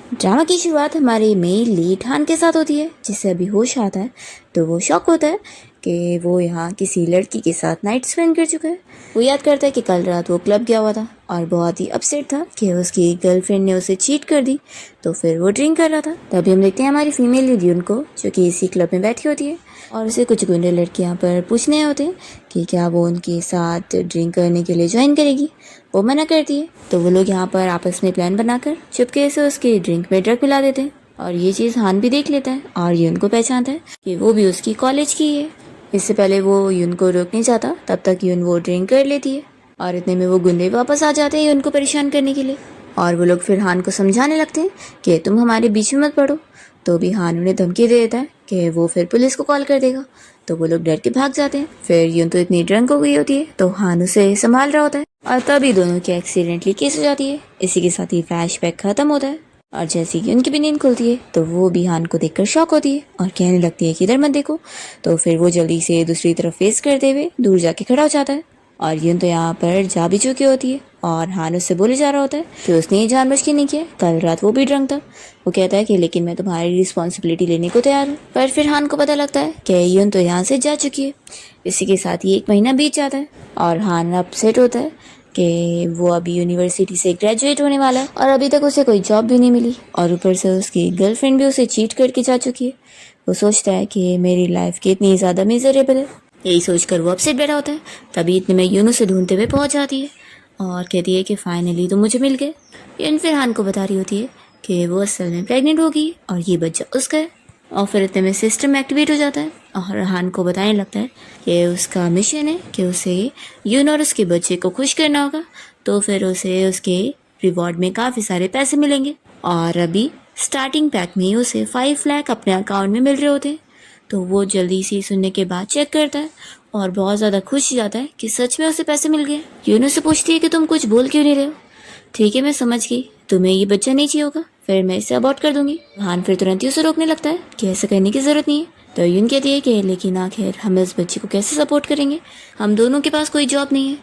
Drama की शुरुआत हमारे मेन लीड हान के साथ होती है, जिससे अभी होश आता है तो वो शॉक होता है कि वो यहाँ किसी लड़की के साथ नाइट स्पेंड कर चुका है। वो याद करता है कि कल रात वो क्लब गया हुआ था और बहुत ही अपसेट था कि उसकी गर्लफ्रेंड ने उसे चीट कर दी, तो फिर वो ड्रिंक कर रहा था। तभी हम देखते हैं हमारी फीमेल लीड यून को, जो कि इसी क्लब में बैठी होती है और उसे कुछ गुंडे लड़कियां पर पूछने होते हैं कि क्या वो उनके साथ ड्रिंक करने के लिए ज्वाइन करेगी। वो मना करती है, तो वो लोग यहाँ पर आपस में प्लान बनाकर चुपके से उसके ड्रिंक में ड्रग मिला देते हैं और ये चीज़ हान भी देख लेता है और यून को पहचानता है कि वो भी उसकी कॉलेज की है। इससे पहले वो यून को रोक नहीं चाहता, तब तक यून वो ड्रिंक कर लेती है और इतने में वो गुंडे वापस आ जाते हैं यून को परेशान करने के लिए और वो लोग फिर हान को समझाने लगते हैं कि तुम हमारे बीच में मत पड़ो। तो भी हान उन्हें धमकी दे देता है कि वो फिर पुलिस को कॉल कर देगा, तो वो लोग डर के भाग जाते हैं। फिर यून तो इतनी ड्रंक हो गई होती है तो हान उसे संभाल रहा होता है और तभी दोनों की एक्सीडेंटली केस हो जाती है। इसी के साथ ही फ्लैशबैक खत्म होता है और जैसे कि उनकी भी नींद खुलती है तो वो भी हान को देखकर शॉक होती है और कहने लगती है कि इधर मत देखो। तो फिर वो जल्दी से दूसरी तरफ फेस करते हुए दूर जाके खड़ा हो जाता है और यून तो यहाँ पर जा भी चुकी होती है और हान उससे बोले जा रहा होता है कि उसने ये जानबूझ के नहीं किया, कल रात वो भी ड्रंक था। वो कहता है कि लेकिन मैं तुम्हारी रिस्पॉन्सिबिलिटी लेने को तैयार हूँ। पर फिर हान को पता लगता है कि यून तो यहाँ से जा चुकी है। इसी के साथ ही 1 महीना बीत जाता है और हान अपसेट होता है कि वो अभी यूनिवर्सिटी से ग्रेजुएट होने वाला है और अभी तक उसे कोई जॉब भी नहीं मिली और ऊपर से उसकी गर्लफ्रेंड भी उसे चीट करके जा चुकी है। वो सोचता है कि मेरी लाइफ कितनी ज़्यादा मिजरेबल है, यही सोचकर वो अपसेट बैठा होता है। तभी इतने में यून उसे ढूंढते हुए पहुंच जाती है और कहती है कि फाइनली तो मुझे मिल गए। यून फिर हान को बता रही होती है कि वो असल में प्रेग्नेंट होगी और ये बच्चा उसका है। और फिर इतने में सिस्टम एक्टिवेट हो जाता है और हान को बताने लगता है कि उसका मिशन है कि उसे यून और उसके बच्चे को खुश करना होगा, तो फिर उसे उसके रिवॉर्ड में काफ़ी सारे पैसे मिलेंगे और अभी स्टार्टिंग पैक में ही उसे 5 लाख अपने अकाउंट में मिल रहे होते हैं। तो वो जल्दी से सुनने के बाद चेक करता है और बहुत ज़्यादा खुश हो जाता है कि सच में उसे पैसे मिल गए। यून उससे पूछती है कि तुम कुछ बोल क्यों नहीं रहे हो। ठीक है मैं समझ गई, तुम्हें ये बच्चा नहीं चाहिए होगा, फिर मैं इसे अबॉर्ट कर दूंगी। हान फिर तुरंत ही उसे रोकने लगता है कि ऐसा करने की जरूरत नहीं है। तो यून कहती है कि लेकिन आखिर हम इस बच्चे को कैसे सपोर्ट करेंगे, हम दोनों के पास कोई जॉब नहीं है।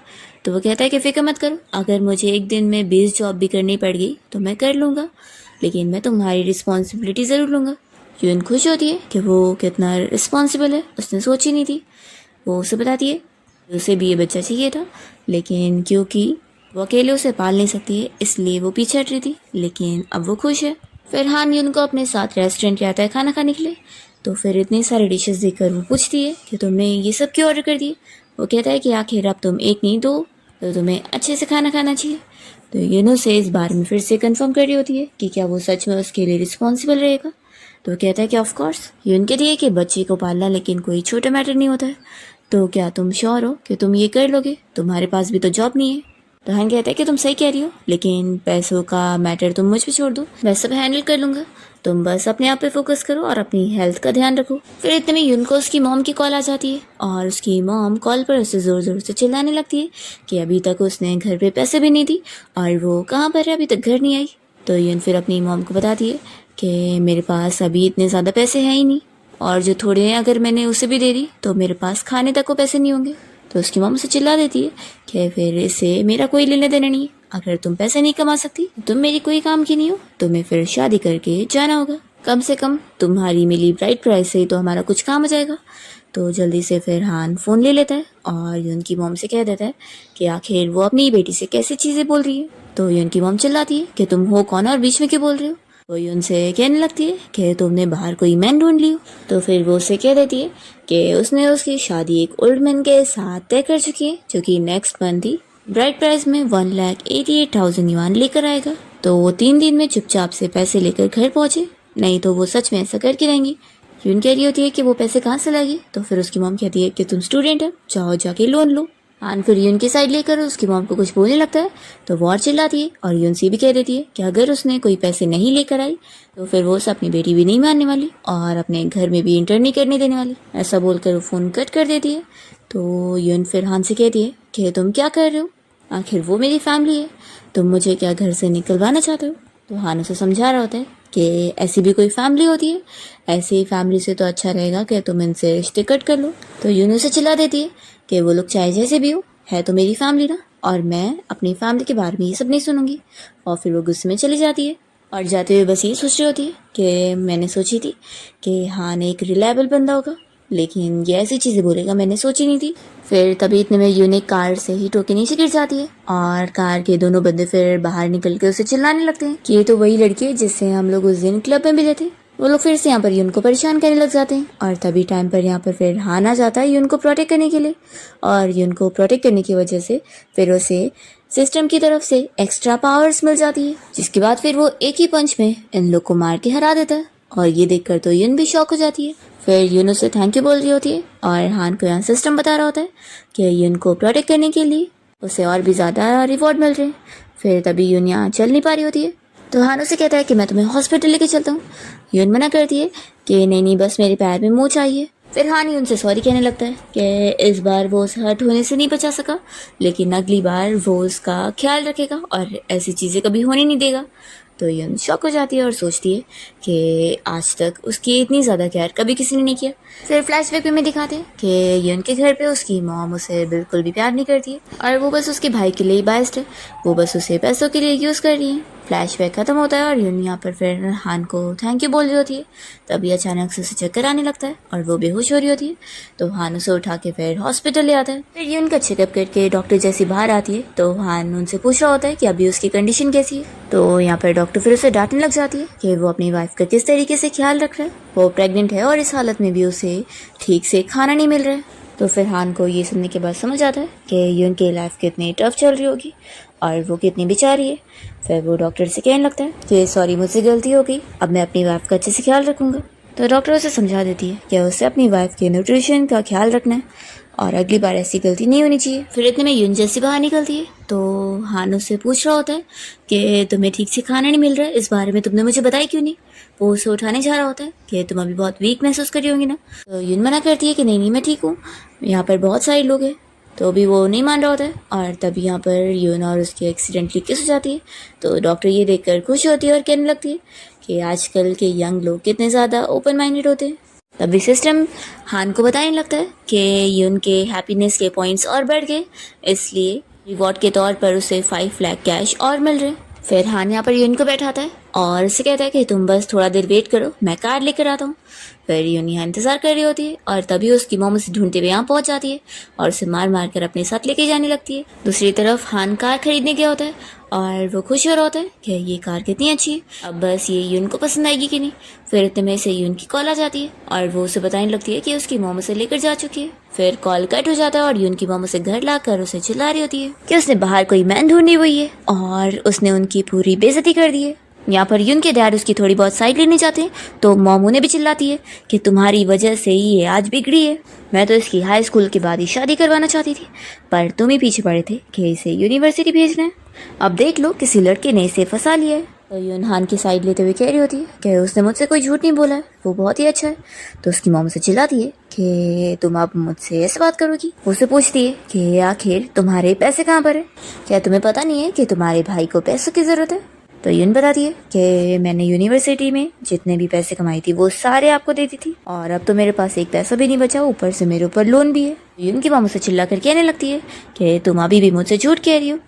तो वो कहता है कि फिक्र मत करो, अगर मुझे एक दिन में 20 जॉब भी करनी पड़ गई तो मैं कर लूँगा, लेकिन मैं तुम्हारी रिस्पॉन्सिबिलिटी ज़रूर लूँगा। यून खुश होती है कि वो कितना रिस्पॉन्सिबल है, उसने सोची नहीं थी। वो उसे बताती है उसे भी ये बच्चा चाहिए था, लेकिन क्योंकि वो अकेले उसे पाल नहीं सकती है इसलिए वो पीछे हट रही थी, लेकिन अब वो खुश है। फिर हान यून को अपने साथ रेस्टोरेंट पे आता है खाना खाने के लिए। तो फिर इतने सारे डिशेस देखकर वो पूछती है कि तुमने ये सब क्यों ऑर्डर कर दिए। वो कहता है कि आखिर अब तुम एक नहीं दो, तो तुम्हें अच्छे से खाना खाना चाहिए। तो यून उसे इस बारे में फिर से कंफर्म कर रही होती है कि क्या वो सच में उसके लिए रिस्पॉन्सिबल रहेगा। तो कहता है कि ऑफ कोर्स। यून कहती है कि बच्चे को पालना लेकिन कोई छोटा मैटर नहीं होता है, तो क्या तुम श्योर हो कि तुम ये कर लोगे, तुम्हारे पास भी तो जॉब नहीं है। तो हान कहता है कि तुम सही कह रही हो, लेकिन पैसों का मैटर तुम मुझ पे छोड़ दो, मैं सब हैंडल कर लूँगा, तुम बस अपने आप पे फोकस करो और अपनी हेल्थ का ध्यान रखो। फिर इतने में यून को उसकी मॉम की कॉल आ जाती है और उसकी मॉम कॉल पर उसे ज़ोर ज़ोर से चिल्लाने लगती है कि अभी तक उसने घर पे पैसे भी नहीं दी और वो कहाँ पर है, अभी तक घर नहीं आई। तो यून फिर अपनी मॉम को बताती है कि मेरे पास अभी इतने ज़्यादा पैसे हैं ही नहीं, और जो थोड़े हैं अगर मैंने उसे भी दे दी तो मेरे पास खाने तक को पैसे नहीं होंगे। तो उसकी मॉम उसे चिल्ला देती है कि फिर इससे मेरा कोई लेने देना नहीं है, अगर तुम पैसे नहीं कमा सकती तुम मेरी कोई काम की नहीं हो, तुम्हें फिर शादी करके जाना होगा, कम से कम तुम्हारी मिली ब्राइड प्राइस से तो हमारा कुछ काम हो जाएगा। तो जल्दी से फिर हान फ़ोन ले लेता है और उनकी मॉम से कह देता है कि आखिर वो अपनी बेटी से कैसी चीज़ें बोल रही है। तो उनकी मॉम चिल्लाती है कि तुम हो कौन और बीच में क्यों बोल रहे हो। वो उनसे कहने लगती है कि तुमने बाहर कोई मैन ढूंढ लियो। तो फिर वो उससे कह देती है कि उसने उसकी शादी एक ओल्ड मैन के साथ तय कर चुकी है, जो कि नेक्स्ट मंथ ही ब्राइड प्राइस में 1,88,000 युआन लेकर आएगा। तो वो 3 दिन में चुपचाप से पैसे लेकर घर पहुंचे, नहीं तो वो सच में ऐसा करके रहेंगी। यून कह रही होती है कि वो पैसे कहाँ से लाएगी। तो फिर उसकी मॉम कहती है कि तुम स्टूडेंट है, जाओ जाके लोन लो। हान फिर यून की साइड लेकर उसकी मॉम को कुछ बोलने लगता है, तो वो और चिल्लाती है और यून से भी कह देती है कि अगर उसने कोई पैसे नहीं लेकर आई तो फिर वो उसे अपनी बेटी भी नहीं मानने वाली और अपने घर में भी इंटर नहीं करने देने वाली। ऐसा बोलकर वो फ़ोन कट कर देती है। तो यून फिर हान से कहती है कि तुम क्या कर रहे हो, आखिर वो मेरी फैमिली है, तुम मुझे क्या घर से निकलवाना चाहते हो। तो हान उसे समझा रहा होता है कि ऐसी भी कोई फैमिली होती है, ऐसी फैमिली से तो अच्छा रहेगा कि तुम इनसे रिश्ते कट कर लो। तो यून उसे चिल्ला देती है कि वो लोग चाहे जैसे भी हो, है तो मेरी फैमिली ना, और मैं अपनी फैमिली के बारे में ये सब नहीं सुनूंगी। और फिर वो गुस्से में चली जाती है। और जाते हुए बस ये सोच रही होती है कि मैंने सोची थी कि हान एक रिलायबल बंदा होगा, लेकिन ये ऐसी चीज़ें बोलेगा मैंने सोची नहीं थी। फिर तभी इतने में यून एक कार से ही ठोके नीचे गिर जाती है और कार के दोनों बंदे फिर बाहर निकल के उसे चिल्लाने लगते हैं कि ये तो वही लड़की है जिससे हम लोग उस दिन क्लब में मिले थे। वो लोग फिर से यहाँ पर यून को परेशान करने लग जाते हैं और तभी टाइम पर यहाँ पर फिर हान आ जाता है यून को प्रोटेक्ट करने के लिए। और यून को प्रोटेक्ट करने की वजह से फिर उसे सिस्टम की तरफ से एक्स्ट्रा पावर्स मिल जाती है, जिसके बाद फिर वो एक ही पंच में इन लोग को मार के हरा देता है। और ये देखकर तो यून भी शॉक हो जाती है। फिर यून उसे थैंक यू बोल रही होती है और हान को यहाँ सिस्टम बता रहा होता है कि यून को प्रोटेक्ट करने के लिए उसे और भी ज़्यादा रिवॉर्ड मिल रहे हैं। फिर तभी यून यहाँ चल नहीं पा रही होती है तो हान उसे कहता है कि मैं तुम्हें हॉस्पिटल लेके चलता हूँ। यून मना करती है कि नहीं बस मेरे पैर में मोच आई है। फिर हान यून से सॉरी कहने लगता है कि इस बार वो उस हर्ट होने से नहीं बचा सका, लेकिन अगली बार वो उसका ख्याल रखेगा और ऐसी चीज़ें कभी होने नहीं देगा। तो यून शॉक हो जाती है और सोचती है कि आज तक उसकी इतनी ज़्यादा केयर कभी किसी ने नहीं किया। फिर फ्लैशबैक में दिखाते हैं कि यून के घर पे उसकी मॉम उसे बिल्कुल भी प्यार नहीं करती है और वो बस उसके भाई के लिए ही बाइस्ड है, वो बस उसे पैसों के लिए यूज़ कर रही है। फ्लैशबैक खत्म होता है और यून यहाँ पर फिर हान को थैंक यू बोल रही होती है। तभी अचानक से उसे चक्कर आने लगता है और वो बेहोश हो रही होती है। तो हान उसे उठा के फिर हॉस्पिटल ले आता है। फिर यून का चेकअप करके डॉक्टर जैसी बाहर आती है तो हान उनसे पूछ रहा होता है कि अभी उसकी कंडीशन कैसी है। तो यहाँ पर डॉक्टर फिर उसे डांटने लग जाती है कि वो अपनी वाइफ का किस तरीके से ख्याल रख रहा है, वो प्रेग्नेंट है और इस हालत में भी उसे ठीक से खाना नहीं मिल रहा है। तो फिर हान को ये सुनने के बाद समझ आता है कि यून की लाइफ कितनी टफ चल रही होगी और वो कितनी बेचारी है। फिर वो डॉक्टर से कहने लगता है कि सॉरी मुझसे गलती हो गई, अब मैं अपनी वाइफ का अच्छे से ख्याल रखूँगा। तो डॉक्टर उसे समझा देती है कि उसे अपनी वाइफ के न्यूट्रिशन का ख्याल रखना है और अगली बार ऐसी गलती नहीं होनी चाहिए। फिर इतने में यून जैसी बाहर निकलती है तो हान उससे पूछ रहा होता है कि तुम्हें ठीक से खाना नहीं मिल रहा है, इस बारे में तुमने मुझे बताया क्यों नहीं। वो उसे उठाने जा रहा होता है कि तुम अभी बहुत वीक महसूस कर रही होंगी ना। तो यून मना करती है कि नहीं मैं ठीक हूँ, यहाँ पर बहुत सारे लोग हैं। तो अभी वो नहीं मान रहा होता है और तभी यहाँ पर यून और उसकी एक्सीडेंटली किस हो जाती है। तो डॉक्टर ये देखकर खुश होती है और कहने लगती है कि आजकल के यंग लोग कितने ज़्यादा ओपन माइंडेड होते हैं। तभी सिस्टम हान को बताने लगता है कि यून के हैप्पीनेस के पॉइंट्स और बढ़ गए, इसलिए रिवॉर्ड के तौर पर उसे 5 लाख कैश और मिल रहे। फिर हान यहाँ पर यून को बैठाता है और उसे कहता है कि तुम बस थोड़ा देर वेट करो, मैं कार लेकर आता हूँ। फिर यून यहाँ इंतज़ार कर रही होती है और तभी उसकी मॉम उसे ढूंढते हुए यहाँ पहुँच जाती है और उसे मार मार कर अपने साथ लेके जाने लगती है। दूसरी तरफ हान कार खरीदने गया होता है और वो खुश हो रहा होता है कि ये कार कितनी अच्छी है, अब बस ये यून को पसंद आएगी कि नहीं। फिर इतने में से यून की कॉल आ जाती है और वो उसे बताने लगती है कि उसकी मॉम उसे लेकर जा चुकी है। फिर कॉल कट हो जाता है और यून की मॉम उसे घर लाकर उसे चिल्ला रही होती है कि उसने बाहर कोई मैन ढूंढी हुई है और उसने उनकी पूरी बेइज्जती कर दी है। यहाँ पर यून के डैड उसकी थोड़ी बहुत साइड लेने जाते हैं तो मॉम उन्हें भी चिल्लाती है कि तुम्हारी वजह से ही ये आज बिगड़ी है, मैं तो इसकी हाई स्कूल के बाद ही शादी करवाना चाहती थी, पर तुम ही पीछे पड़े थे कि इसे यूनिवर्सिटी भेजना है, अब देख लो किसी लड़के ने इसे फंसा लिया है। तो यून हान की साइड लेते हुए कह रही होती है कि उसने मुझसे कोई झूठ नहीं बोला है, वो बहुत ही अच्छा है। तो उसकी मॉम से चिल्लाती है कि तुम अब मुझसे ऐसे बात करोगी। उससे पूछती है कि आखिर तुम्हारे पैसे कहाँ पर है, क्या तुम्हें पता नहीं है कि तुम्हारे भाई को पैसों की ज़रूरत है। तो यून बताती है कि मैंने यूनिवर्सिटी में जितने भी पैसे कमाई थी वो सारे आपको दे दी थी और अब तो मेरे पास एक पैसा भी नहीं बचा, ऊपर से मेरे ऊपर लोन भी है। यून की मामू से चिल्ला कर कहने लगती है कि तुम अभी भी मुझसे झूठ कह रही हो,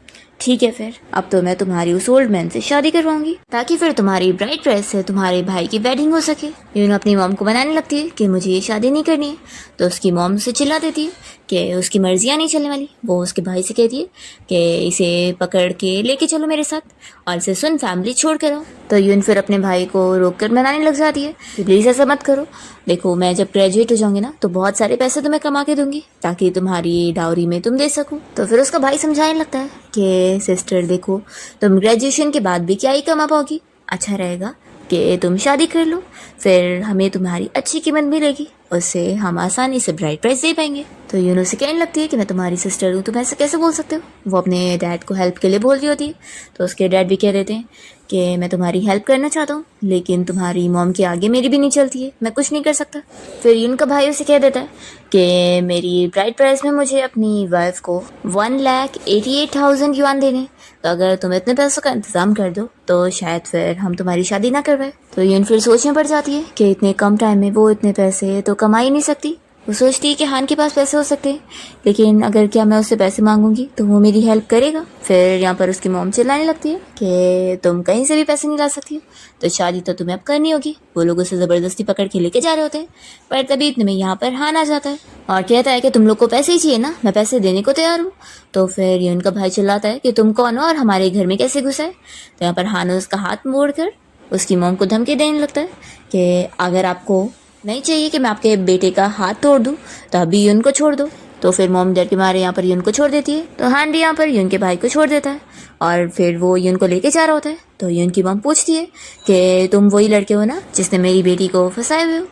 ठीक है फिर अब तो मैं तुम्हारी उस ओल्ड मैन से शादी करवाऊंगी ताकि फिर तुम्हारी ब्राइड प्राइस से तुम्हारे भाई की वेडिंग हो सके। यून अपनी मॉम को बनाने लगती है कि मुझे ये शादी नहीं करनी है। तो उसकी मॉम से चिल्ला देती है कि उसकी मर्जियाँ नहीं चलने वाली। वो उसके भाई से कहती है कि इसे पकड़ के लेके चलो मेरे साथ और इसे सुन फैमिली छोड़ कर आओ। तो यून फिर अपने भाई को रोक कर मनाने लग जाती है कि प्लीज़ ऐसा मत करो, देखो मैं जब ग्रेजुएट हो जाऊंगी ना तो बहुत सारे पैसे तुम्हें कमा के दूंगी ताकि तुम्हारी डाउरी में तुम दे सकूं। तो फिर उसका भाई समझाने लगता है कि सिस्टर देखो तुम ग्रेजुएशन के बाद भी क्या ही कमा पाओगी, अच्छा रहेगा कि तुम शादी कर लो, फिर हमें तुम्हारी अच्छी कीमत मिलेगी, उससे हम आसानी से ब्राइड प्राइस दे पाएंगे। तो यून उसे कहने लगती है कि मैं तुम्हारी सिस्टर हूँ, तुम ऐसे कैसे बोल सकते हो। वो अपने डैड को हेल्प के लिए बोल रही होती है। तो उसके डैड भी कह देते हैं कि मैं तुम्हारी हेल्प करना चाहता हूँ लेकिन तुम्हारी मॉम के आगे मेरी भी नहीं चलती है, मैं कुछ नहीं कर सकता। फिर यून का भाई उसे कह देता है कि मेरी ब्राइड प्राइस में मुझे अपनी वाइफ को 1,88,000 युआन देने, तो अगर तुम इतने पैसों का इंतज़ाम कर दो तो शायद फिर हम तुम्हारी शादी ना करवाए। तो यून फिर सोच में पड़ जाती है कि इतने कम टाइम में वो इतने पैसे तो कमा ही नहीं सकती, वो सोचती है कि हान के पास पैसे हो सकते हैं, लेकिन अगर क्या मैं उससे पैसे मांगूंगी तो वो मेरी हेल्प करेगा। फिर यहाँ पर उसकी मॉम चिल्लाने लगती है कि तुम कहीं से भी पैसे नहीं ला सकती हो, तो शादी तो तुम्हें अब करनी होगी। वो लोग उसे ज़बरदस्ती पकड़ के लेके जा रहे होते हैं, पर तभी इतने में यहाँ पर हान आ जाता है और कहता है कि तुम लोग को पैसे ही चाहिए ना, मैं पैसे देने को तैयार हूँ। तो फिर ये उनका भाई चिल्लाता है कि तुम कौन हो और हमारे घर में कैसे घुसा है। तो यहाँ पर हान उसका हाथ मोड़कर उसकी मॉम को धमकी देने लगता है कि अगर आपको नहीं चाहिए कि मैं आपके बेटे का हाथ तोड़ दूं तो अभी यून को छोड़ दो। तो फिर मॉम डर के मारे यहाँ पर यून को छोड़ देती है। तो हान भी यहाँ पर यून के भाई को छोड़ देता है और फिर वो यून को लेके जा रहा होता है। तो यून की मॉम पूछती है कि तुम वही लड़के हो ना जिसने मेरी बेटी को फंसाए हुए हो,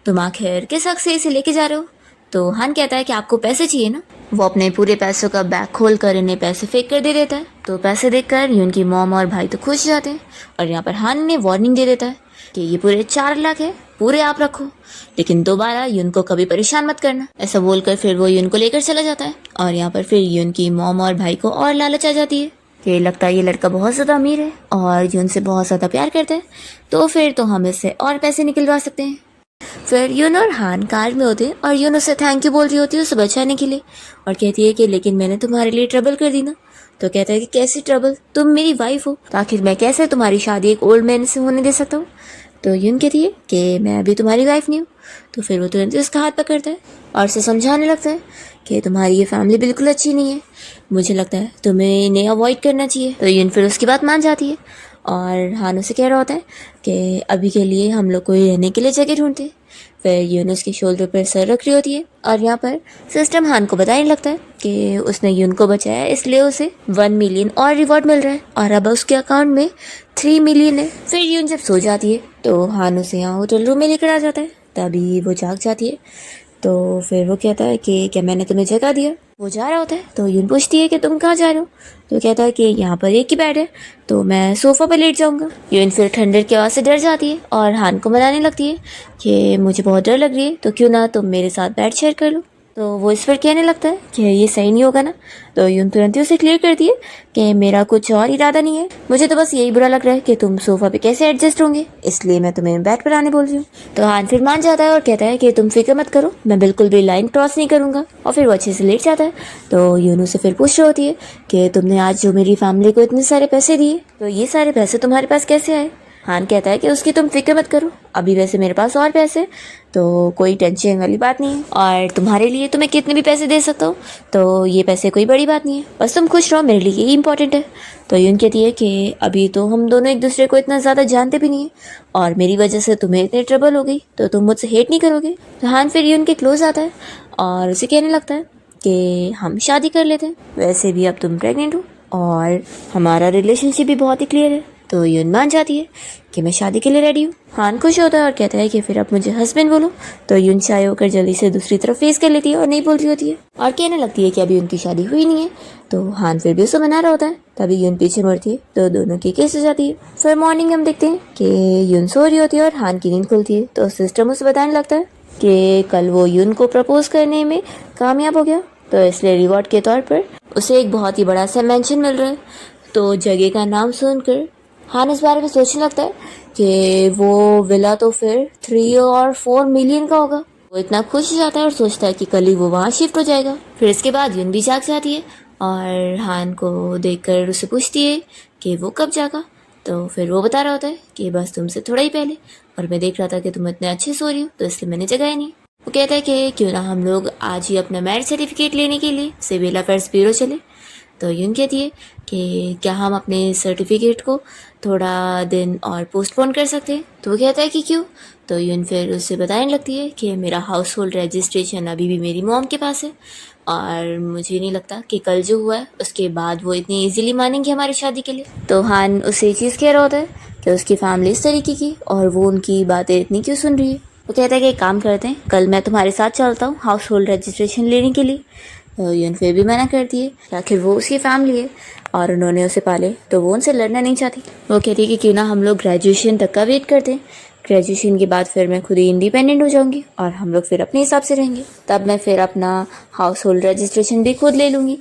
तुम आखिर किस हक से इसे लेके जा रहे हो। तो हान कहता है कि आपको पैसे चाहिए ना। वो अपने पूरे पैसों का बैग खोल कर इन्हें पैसे फेंक कर दे देता है। तो पैसे देखकर यून की मॉम और भाई तो खुश जाते हैं और यहाँ पर हान ने वार्निंग दे देता है कि ये पूरे 4 लाख है, पूरे आप रखो, लेकिन दोबारा यून को कभी परेशान मत करना। ऐसा बोलकर फिर वो यून को लेकर चला जाता है और यहाँ पर फिर यून की मॉम और भाई को और लालच आ जाती है कि लगता है ये लड़का बहुत ज़्यादा अमीर है और यून से बहुत ज़्यादा प्यार करता है, तो फिर तो हम इससे और पैसे निकलवा सकते हैं। फिर यून और हान कार में होते हैं और यून उसे थैंक यू बोल रही होती है उसे बचाने के लिए और कहती है कि लेकिन मैंने तुम्हारे लिए ट्रबल कर दी ना। तो कहता है कि कैसी ट्रबल, तुम मेरी वाइफ हो, तो आखिर मैं कैसे तुम्हारी शादी एक ओल्ड मैन से होने दे सकता हूँ। तो यून कहती है कि मैं अभी तुम्हारी वाइफ नहीं हूँ। तो फिर वो तुरंत उसका हाथ पकड़ता है और उसे समझाने लगता है कि तुम्हारी ये फैमिली बिल्कुल अच्छी नहीं है, मुझे लगता है तुम्हें इन्हें अवॉइड करना चाहिए। तो यून फिर उसकी बात मान जाती है और हान उसे कह रहा होता है कि अभी के लिए हम लोग कोई रहने के लिए जगह ढूंढते। फिर यून उसके शोल्डर पर सर रख रही होती है और यहाँ पर सिस्टम हान को बताने लगता है कि उसने यून को बचाया इसलिए उसे 1 मिलियन और रिवॉर्ड मिल रहा है और अब उसके अकाउंट में 3 मिलियन है। फिर यून जब सो जाती है तो हान उसे यहाँ होटल रूम में लेकर आ जाता है, तभी वो जाग जाती है। तो फिर वो कहता है कि क्या मैंने तुम्हें जगा दिया। वो जा रहा होता है तो यून पूछती है कि तुम कहाँ जा रहे हो। तो कहता है कि यहाँ पर एक ही बेड है, तो मैं सोफ़ा पर लेट जाऊँगा। यून फिर ठंडर की आवाज़ से डर जाती है और हान को मनाने लगती है कि मुझे बहुत डर लग रही है, तो क्यों ना तुम मेरे साथ बेड शेयर कर लो। तो वो इस पर कहने लगता है कि ये सही नहीं होगा ना। तो यून तुरंत ही उसे क्लियर करती है कि मेरा कुछ और इरादा नहीं है, मुझे तो बस यही बुरा लग रहा है कि तुम सोफ़ा पे कैसे एडजस्ट होंगे, इसलिए मैं तुम्हें बेड पर आने बोल रही हूँ। तो हान फिर मान जाता है और कहता है कि तुम फिक्र मत करो, मैं बिल्कुल भी लाइन क्रॉस नहीं करूँगा, और फिर वो अच्छे से लेट जाता है। तो यून उसे फिर पूछ रही होती है कि तुमने आज जो मेरी फैमिली को इतने सारे पैसे दिए, तो ये सारे पैसे तुम्हारे पास कैसे आए। हान कहता है कि उसकी तुम फिक्र मत करो, अभी वैसे मेरे पास और पैसे, तो कोई टेंशन वाली बात नहीं है, और तुम्हारे लिए तो मैं कितने भी पैसे दे सकता हूँ, तो ये पैसे कोई बड़ी बात नहीं है, बस तुम खुश रहो, मेरे लिए यही इंपॉर्टेंट है। तो यून कहती है कि अभी तो हम दोनों एक दूसरे को इतना ज़्यादा जानते भी नहीं है और मेरी वजह से तुम्हें इतनी ट्रबल हो गई तो तुम मुझसे हेट नहीं करोगे। तो हान फिर यून के क्लोज आता है और उसे कहने लगता है कि हम शादी कर लेते हैं, वैसे भी अब तुम प्रेग्नेंट हो और हमारा रिलेशनशिप भी बहुत ही क्लियर है। तो यून मान जाती है कि मैं शादी के लिए रेडी हूँ। हान खुश होता है और कहता है कि फिर अब मुझे हस्बैंड बोलो। तो यून चाय होकर जल्दी से दूसरी तरफ फेस कर लेती है और नहीं बोल रही होती है और कहने लगती है कि अभी उनकी शादी हुई नहीं है। तो हान फिर भी उसे मना रहा होता है, तभी यून पीछे मुड़ती है तो दोनों की किस हो जाती है। फिर मॉर्निंग हम देखते हैं कि यून सो रही होती है और हान की नींद खुलती है। तो सिस्टम उसे बताने लगता है कि कल वो यून को प्रपोज करने में कामयाब हो गया, तो इसलिए रिवॉर्ड के तौर पर उसे एक बहुत ही बड़ा सा मेंशन मिल रहा है। तो जगह का नाम सुनकर हान इस बारे में सोचने लगता है कि वो विला तो फिर 3 और 4 मिलियन का होगा। वो इतना खुश हो जाता है और सोचता है कि कल ही वो वहाँ शिफ्ट हो जाएगा। फिर इसके बाद यून भी जाग जाती है और हान को देखकर उसे पूछती है कि वो कब जागा। तो फिर वो बता रहा होता है कि बस तुमसे थोड़ा ही पहले, और मैं देख रहा था कि तुम इतने अच्छे सो रही हो तो इसलिए मैंने जगाया नहीं। वो कहता है कि क्यों ना हम लोग आज ही अपना मैरिज सर्टिफिकेट लेने के लिए सिविल अफेयर्स ब्यूरो चले। तो यून कहती है कि क्या हम अपने सर्टिफिकेट को थोड़ा दिन और पोस्टपोन कर सकते हैं। तो वो कहता है कि क्यों। तो यून फिर उससे बताने लगती है कि मेरा हाउस होल्ड रजिस्ट्रेशन अभी भी मेरी मॉम के पास है और मुझे नहीं लगता कि कल जो हुआ है उसके बाद वो इतनी इजीली मानेंगे हमारी शादी के लिए। तो हान उसे ये चीज़ कह रहा होता है कि उसकी फैमिली इस तरीके की और वो उनकी बातें इतनी क्यों सुन रही है। वो कहता है कि एक काम करते हैं, कल मैं तुम्हारे साथ चलता हूँ हाउस होल्ड रजिस्ट्रेशन लेने के लिए। तो यून फिर भी मना करती है कि आखिर वो उसकी फैमिली है और उन्होंने उसे पाले तो वो उनसे लड़ना नहीं चाहती। वो कहती है कि क्यों ना हम लोग ग्रेजुएशन तक का वेट करते हैं, ग्रेजुएशन के बाद फिर मैं खुद ही इंडिपेंडेंट हो जाऊंगी और हम लोग फिर अपने हिसाब से रहेंगे, तब मैं फिर अपना हाउस होल्ड रजिस्ट्रेशन भी खुद ले लूँगी।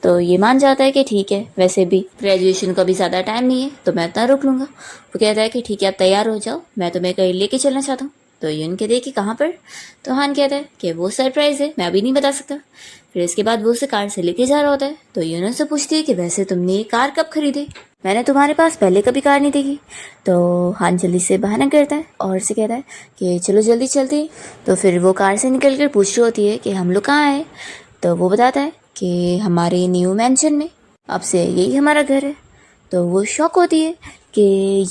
तो ये मान जाता है कि ठीक है, वैसे भी ग्रेजुएशन का भी ज़्यादा टाइम नहीं है तो मैं इतना रुक लूँगा। वो कहता है कि ठीक है आप तैयार हो जाओ, मैं तुम्हें कहीं लेके चलना चाहता हूँ। तो यून कहती है कि कहाँ पर। तो हान कहता है कि वो सरप्राइज़ है, मैं अभी नहीं बता सकता। फिर इसके बाद वो उसे कार से लेके जा रहा होता है। तो यून उससे पूछती है कि वैसे तुमने ये कार कब खरीदी, मैंने तुम्हारे पास पहले कभी कार नहीं देखी। तो हान जल्दी से बहाना करता है और उसे कहता है कि चलो जल्दी चलते हैं। तो फिर वो कार से निकल कर पूछ रही होती है कि हम लोग कहाँ हैं। तो वो बताता है कि हमारे न्यू मैंशन में, अब से यही हमारा घर है। तो वो शॉक होती है कि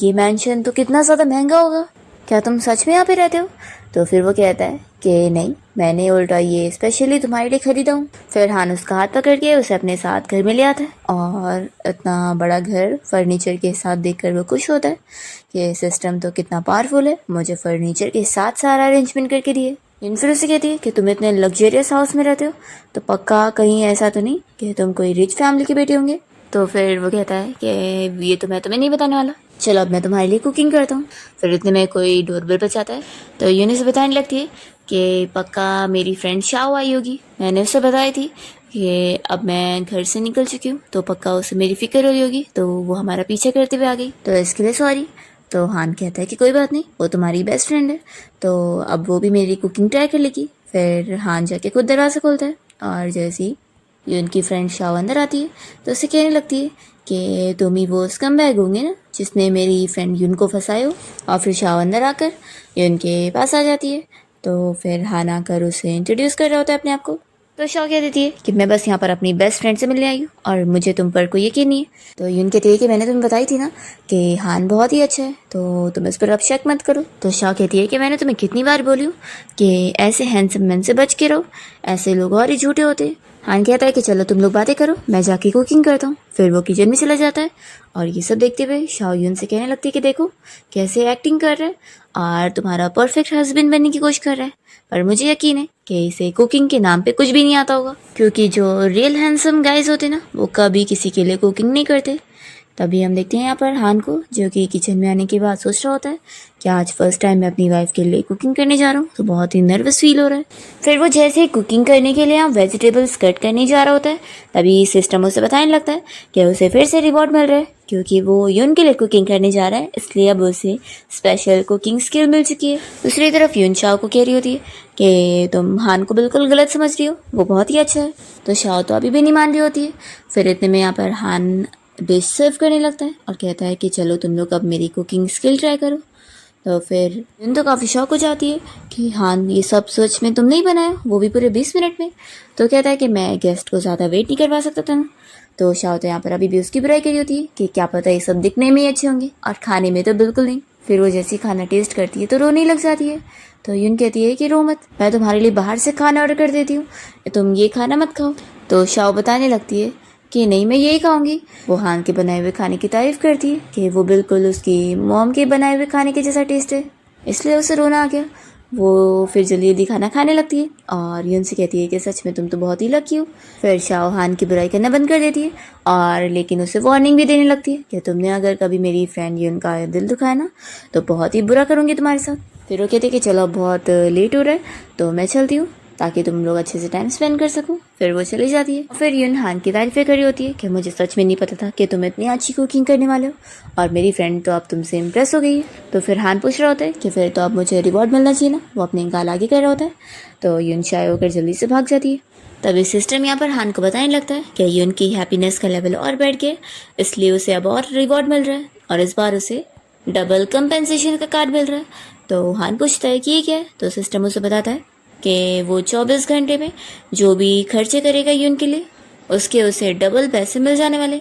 ये मैंशन तो कितना ज़्यादा महंगा होगा, क्या तुम सच में यहाँ पे रहते हो। तो फिर वो कहता है कि नहीं, मैंने उल्टा ये स्पेशली तुम्हारे लिए खरीदा हूँ। फिर हान उसका हाथ पकड़ के उसे अपने साथ घर में ले आता है और इतना बड़ा घर फर्नीचर के साथ देखकर वो खुश होता है कि सिस्टम तो कितना पावरफुल है, मुझे फर्नीचर के साथ सारा अरेंजमेंट करके दिए। इन फिर उसे कहती है कि तुम इतने लग्जरियस हाउस में रहते हो, तो पक्का कहीं ऐसा तो नहीं कि तुम कोई रिच फैमिली के बेटे होंगे। तो फिर वो कहता है कि ये तो मैं तुम्हें नहीं बताने वाला, चलो अब मैं तुम्हारे लिए कुकिंग करता हूँ। फिर इतने में कोई डोरबेल बजाता है। तो यूनी से बताने लगती है कि पक्का मेरी फ्रेंड शाओ आई होगी, मैंने उसे बताई थी कि अब मैं घर से निकल चुकी हूँ, तो पक्का उसे मेरी फिक्र हो रही होगी, तो वो हमारा पीछे करते हुए आ गई, तो इसके लिए सॉरी। तो हान कहता है कि कोई बात नहीं, वो तुम्हारी बेस्ट फ्रेंड है, तो अब वो भी मेरी कुकिंग ट्राई कर लेगी। फिर हान जाके खुद दरवाज़ा खोलता है और जैसे ही ये उनकी फ्रेंड शाओ अंदर आती है तो उसे कहने लगती है कि तुम ही वो स्कम बैग होंगे ना जिसने मेरी फ्रेंड यून को फंसाए हो। और फिर शाओ अंदर आकर यून के पास आ जाती है। तो फिर हान आकर उसे इंट्रोड्यूस कर रहा होता है अपने आप को। तो शाओ कह देती है कि मैं बस यहाँ पर अपनी बेस्ट फ्रेंड से मिलने आई हूँ और मुझे तुम पर कोई यकीन नहीं है। तो यून कहती है कि मैंने तुम्हें बताई थी ना कि हान बहुत ही अच्छा है, तो तुम इस पर अब शक मत करो। तो शाओ कहती है कि मैंने तुम्हें कितनी बार बोली हूँ कि ऐसे हैंडसम मैन से बच के रहो, ऐसे लोग और ही झूठे होते हैं। हान कहता है कि चलो तुम लोग बातें करो, मैं जाके कुकिंग करता हूँ। फिर वो किचन में चला जाता है और ये सब देखते हुए शाओ यून से कहने लगती है कि देखो कैसे एक्टिंग कर रहा है और तुम्हारा परफेक्ट हस्बैंड बनने की कोशिश कर रहा है, पर मुझे यकीन है कि इसे कुकिंग के नाम पे कुछ भी नहीं आता होगा, क्योंकि जो रियल हैंडसम गाइज होते ना वो कभी किसी के लिए कुकिंग नहीं करते। तभी हम देखते हैं यहाँ पर हान को, जो कि किचन में आने के बाद सोच रहा होता है कि आज फर्स्ट टाइम मैं अपनी वाइफ के लिए कुकिंग करने जा रहा हूँ, तो बहुत ही नर्वस फील हो रहा है। फिर वो जैसे ही कुकिंग करने के लिए यहाँ वेजिटेबल्स कट करने जा रहा होता है, तभी सिस्टम उसे बताने लगता है कि उसे फिर से रिवॉर्ड मिल रहा है, क्योंकि वो यून के लिए कुकिंग करने जा रहा है, इसलिए अब उसे स्पेशल कुकिंग स्किल मिल चुकी है। दूसरी तरफ यून शाओ को कह रही होती है कि तुम हान को बिल्कुल गलत समझ रही हो, वो बहुत ही अच्छा है। तो शाओ तो अभी भी नहीं मान रही होती है। फिर इतने में यहाँ पर हान डिश सर्व करने लगता है और कहता है कि चलो तुम लोग अब मेरी कुकिंग स्किल ट्राई करो। तो फिर यून तो काफ़ी शौक हो जाती है कि हान ये सब सच में तुमने ही बनाया, वो भी पूरे 20 मिनट में। तो कहता है कि मैं गेस्ट को ज़्यादा वेट नहीं करवा सकता था। तो शाओ तो यहाँ पर अभी भी उसकी बुराई करी होती है कि क्या पता ये सब दिखने में ही अच्छे होंगे और खाने में तो बिल्कुल नहीं। फिर वो जैसी खाना टेस्ट करती है तो रोने लग जाती है। तो यून कहती है कि रो मत, मैं तुम्हारे लिए बाहर से खाना ऑर्डर कर देती हूँ, तुम ये खाना मत खाओ। तो शाओ बताने लगती है कि नहीं मैं यही खाऊंगी। वो हान के बनाए हुए खाने की तारीफ करती है कि वो बिल्कुल उसकी मॉम के बनाए हुए खाने के जैसा टेस्ट है, इसलिए उसे रोना आ गया। वो फिर जल्दी जल्दी खाना खाने लगती है और यून से कहती है कि सच में तुम तो बहुत ही लकी हो। फिर शाओ हान की बुराई करना बंद कर देती है और लेकिन उसे वार्निंग भी देने लगती है कि तुमने अगर कभी मेरी फ्रेंड यून का दिल दुखाया ना तो बहुत ही बुरा करूँगी तुम्हारे साथ। फिर वो कहते हैं कि चलो अब बहुत लेट हो रहा है तो मैं चलती हूँ, ताकि तुम लोग अच्छे से टाइम स्पेंड कर सको। फिर वो चली जाती है। फिर यून हान की तारीफें करी होती है कि मुझे सच में नहीं पता था कि तुम इतनी अच्छी कुकिंग करने वाले हो और मेरी फ्रेंड तो अब तुमसे इम्प्रेस हो गई है। तो फिर हान पूछ रहा होता है कि फिर तो अब मुझे रिवॉर्ड मिलना चाहिए ना, वो अपने गाल आगे कर रहा होता है। तो यून शाय होकर जल्दी से भाग जाती है। तभी सिस्टम यहाँ पर हान को बताने लगता है कि यून की हैप्पीनेस का लेवल और बढ़ गया, इसलिए उसे अब और रिवॉर्ड मिल रहा है और इस बार उसे डबल कंपेंसेशन का कार्ड मिल रहा है। तो हान पूछता है कि ये क्या है। तो सिस्टम उसे बताता है कि वो 24 घंटे में जो भी खर्चे करेगा यून के लिए उसके उसे डबल पैसे मिल जाने वाले।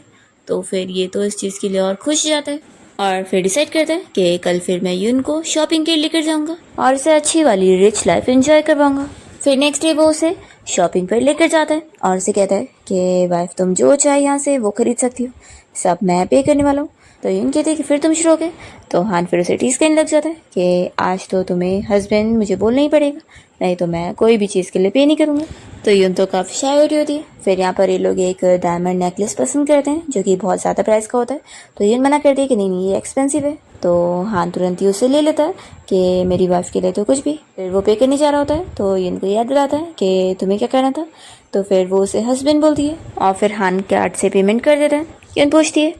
तो फिर ये तो इस चीज़ के लिए और खुश जाता है और फिर डिसाइड करता है कि कल फिर मैं यून को शॉपिंग के लिए लेकर जाऊंगा और उसे अच्छी वाली रिच लाइफ एंजॉय करवाऊंगा। फिर नेक्स्ट डे वो उसे शॉपिंग पर लेकर जाता है और उसे कहता है कि वाइफ तुम जो चाहे यहाँ से वो खरीद सकती हो, सब मैं पे करने वाला हूँ। तो यून कहते हैं कि फिर तुम शुरू हो गए। तो हान फिर उसे टीज करने लग जाता है कि आज तो तुम्हें हस्बैंड मुझे बोलना ही पड़ेगा, नहीं तो मैं कोई भी चीज़ के लिए पे नहीं करूँगा। तो यून तो काफ़ी शाय हो रही होती है। फिर यहाँ पर ये लोग एक डायमंड नेकलेस पसंद करते हैं जो कि बहुत ज़्यादा प्राइस का होता है। तो यून मना करती है कि नहीं नहीं ये एक्सपेंसिव है। तो हान तुरंत ही उसे ले लेता है कि मेरी वाइफ के लिए तो कुछ भी। फिर वो पे करने जा रहा होता है तो यून को याद दिलाता है कि तुम्हें क्या करना था। तो फिर वो उसे हस्बैंड बोलती है और फिर हान कार्ड से पेमेंट कर देता है। यून पूछती है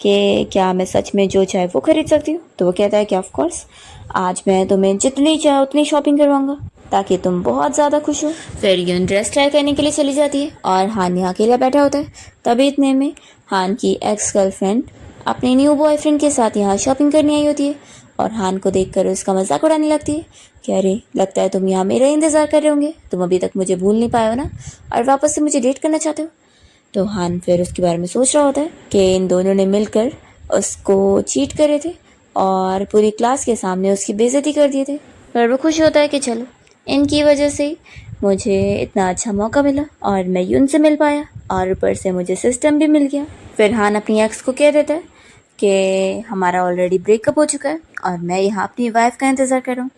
कि क्या मैं सच में जो चाहे वो खरीद सकती हूँ। तो वो कहता है कि ऑफ कोर्स। आज मैं तुम्हें जितनी चाहो उतनी शॉपिंग करवाऊंगा ताकि तुम बहुत ज़्यादा खुश हो। फिर यून ड्रेस ट्राई करने के लिए चली जाती है और हान यहाँ अकेला बैठा होता है। तभी इतने में हान की एक्स गर्लफ्रेंड अपने न्यू बॉयफ्रेंड के साथ यहाँ शॉपिंग करने आई होती है और हान को देखकर उसका मजाक उड़ाने लगती है कि अरे लगता है तुम यहाँ मेरा इंतज़ार कर रहे होंगे, तुम अभी तक मुझे भूल नहीं पाए हो ना और वापस से मुझे डेट करना चाहते हो। तो हान फिर उसके बारे में सोच रहा होता है कि इन दोनों ने मिलकर उसको चीट करे थे और पूरी क्लास के सामने उसकी बेइज्जती कर दिए थे। पर वो खुश होता है कि चलो इनकी वजह से ही मुझे इतना अच्छा मौका मिला और मैं यून से मिल पाया और ऊपर से मुझे सिस्टम भी मिल गया। फिर हान अपनी एक्स को कह देता है कि हमारा ऑलरेडी ब्रेकअप हो चुका है और मैं यहाँ अपनी वाइफ का इंतज़ार कर रहा हूँ।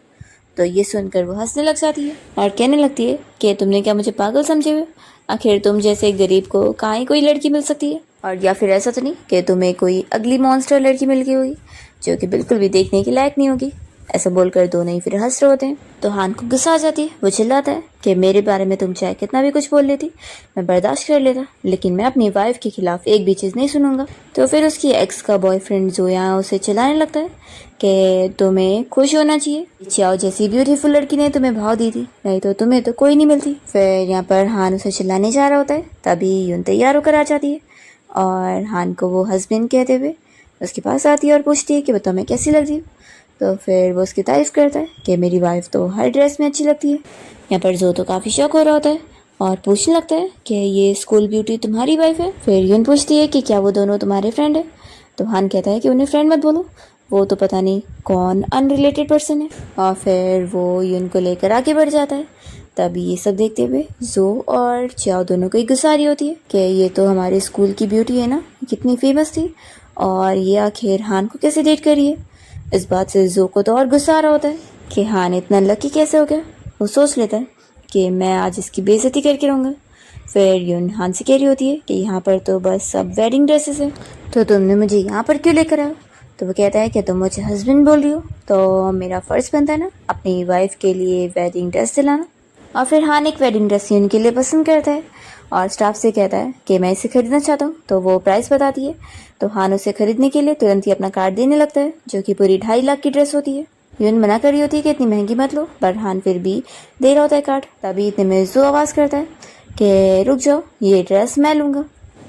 तो ये सुनकर वो हंसने लग जाती है और कहने लगती है कि तुमने क्या मुझे पागल समझे हुए, आखिर तुम जैसे एक गरीब को कहाँ ही कोई लड़की मिल सकती है, और या फिर ऐसा तो नहीं कि तुम्हें कोई अगली मॉन्स्टर लड़की मिल गई होगी जो कि बिल्कुल भी देखने के लायक नहीं होगी। ऐसा बोलकर दोनों ही फिर हंस रहे होते हैं। तो हान को गुस्सा आ जाती है, वो चिल्लाता है कि मेरे बारे में तुम चाहे कितना भी कुछ बोल लेती मैं बर्दाश्त कर लेता, लेकिन मैं अपनी वाइफ के खिलाफ एक भी चीज़ नहीं सुनूंगा। तो फिर उसकी एक्स का बॉयफ्रेंड जो यहाँ उसे चिल्लाने लगता है कि तुम्हें खुश होना चाहिए, चाओ जैसी ब्यूटीफुल लड़की ने तुम्हें भाव दी थी, नहीं तो तुम्हें तो कोई नहीं मिलती। फिर यहाँ पर हान उसे चिल्लाने जा रहा होता है, तभी यून तैयार होकर आ जाती है और हान को वो हस्बैंड कहते हुए उसके पास आती है और पूछती है कि बताओ मैं कैसी लग रही हूँ। तो फिर वो उसकी तारीफ़ करता है कि मेरी वाइफ तो हर ड्रेस में अच्छी लगती है। यहाँ पर जो तो काफ़ी शौक हो रहा होता है और पूछने लगता है कि ये स्कूल ब्यूटी तुम्हारी वाइफ है। फिर यून पूछती है कि क्या वो दोनों तुम्हारे फ्रेंड है। तो हान कहता है कि उन्हें फ्रेंड मत बोलो, वो तो पता नहीं कौन अनरिलेटेड पर्सन है। और फिर वो यून को लेकर आगे बढ़ जाता है। तभी ये सब देखते हुए जो और चाओ दोनों को ही गुस्सा आ रही होती है कि ये तो हमारे स्कूल की ब्यूटी है ना, कितनी फेमस थी और ये आखिर हान को कैसे डेट करी है। इस बात से जो को तो और गुस्सा आ रहा होता है कि हान इतना लकी कैसे हो गया। वो सोच लेता है कि मैं आज इसकी बेइज्जती करके रहूँगा। फिर यून हान से कह रही होती है कि यहाँ पर तो बस सब वेडिंग ड्रेसेस है, तो तुमने मुझे यहाँ पर क्यों लेकर आया। तो वो कहता है कि तुम मुझे हस्बैंड बोल रही हो, तो मेरा फ़र्ज़ बनता है ना अपनी वाइफ के लिए वेडिंग ड्रेस दिलाना। और फिर हान एक वेडिंग ड्रेस यून के लिए पसंद करता है और स्टाफ से कहता है कि मैं इसे खरीदना चाहता हूँ। तो वो प्राइस बताती है। तो हान उसे खरीदने के लिए तुरंत ही अपना कार्ड देने लगता है जो कि पूरी 2.5 लाख की ड्रेस होती है। यून मना कर रही होती है कि इतनी महंगी मत लो, पर हान फिर भी दे रहा होता है कार्ड। तभी इतने में जो आवाज़ करता है कि रुक जाओ, ये ड्रेस मैं लूँगा।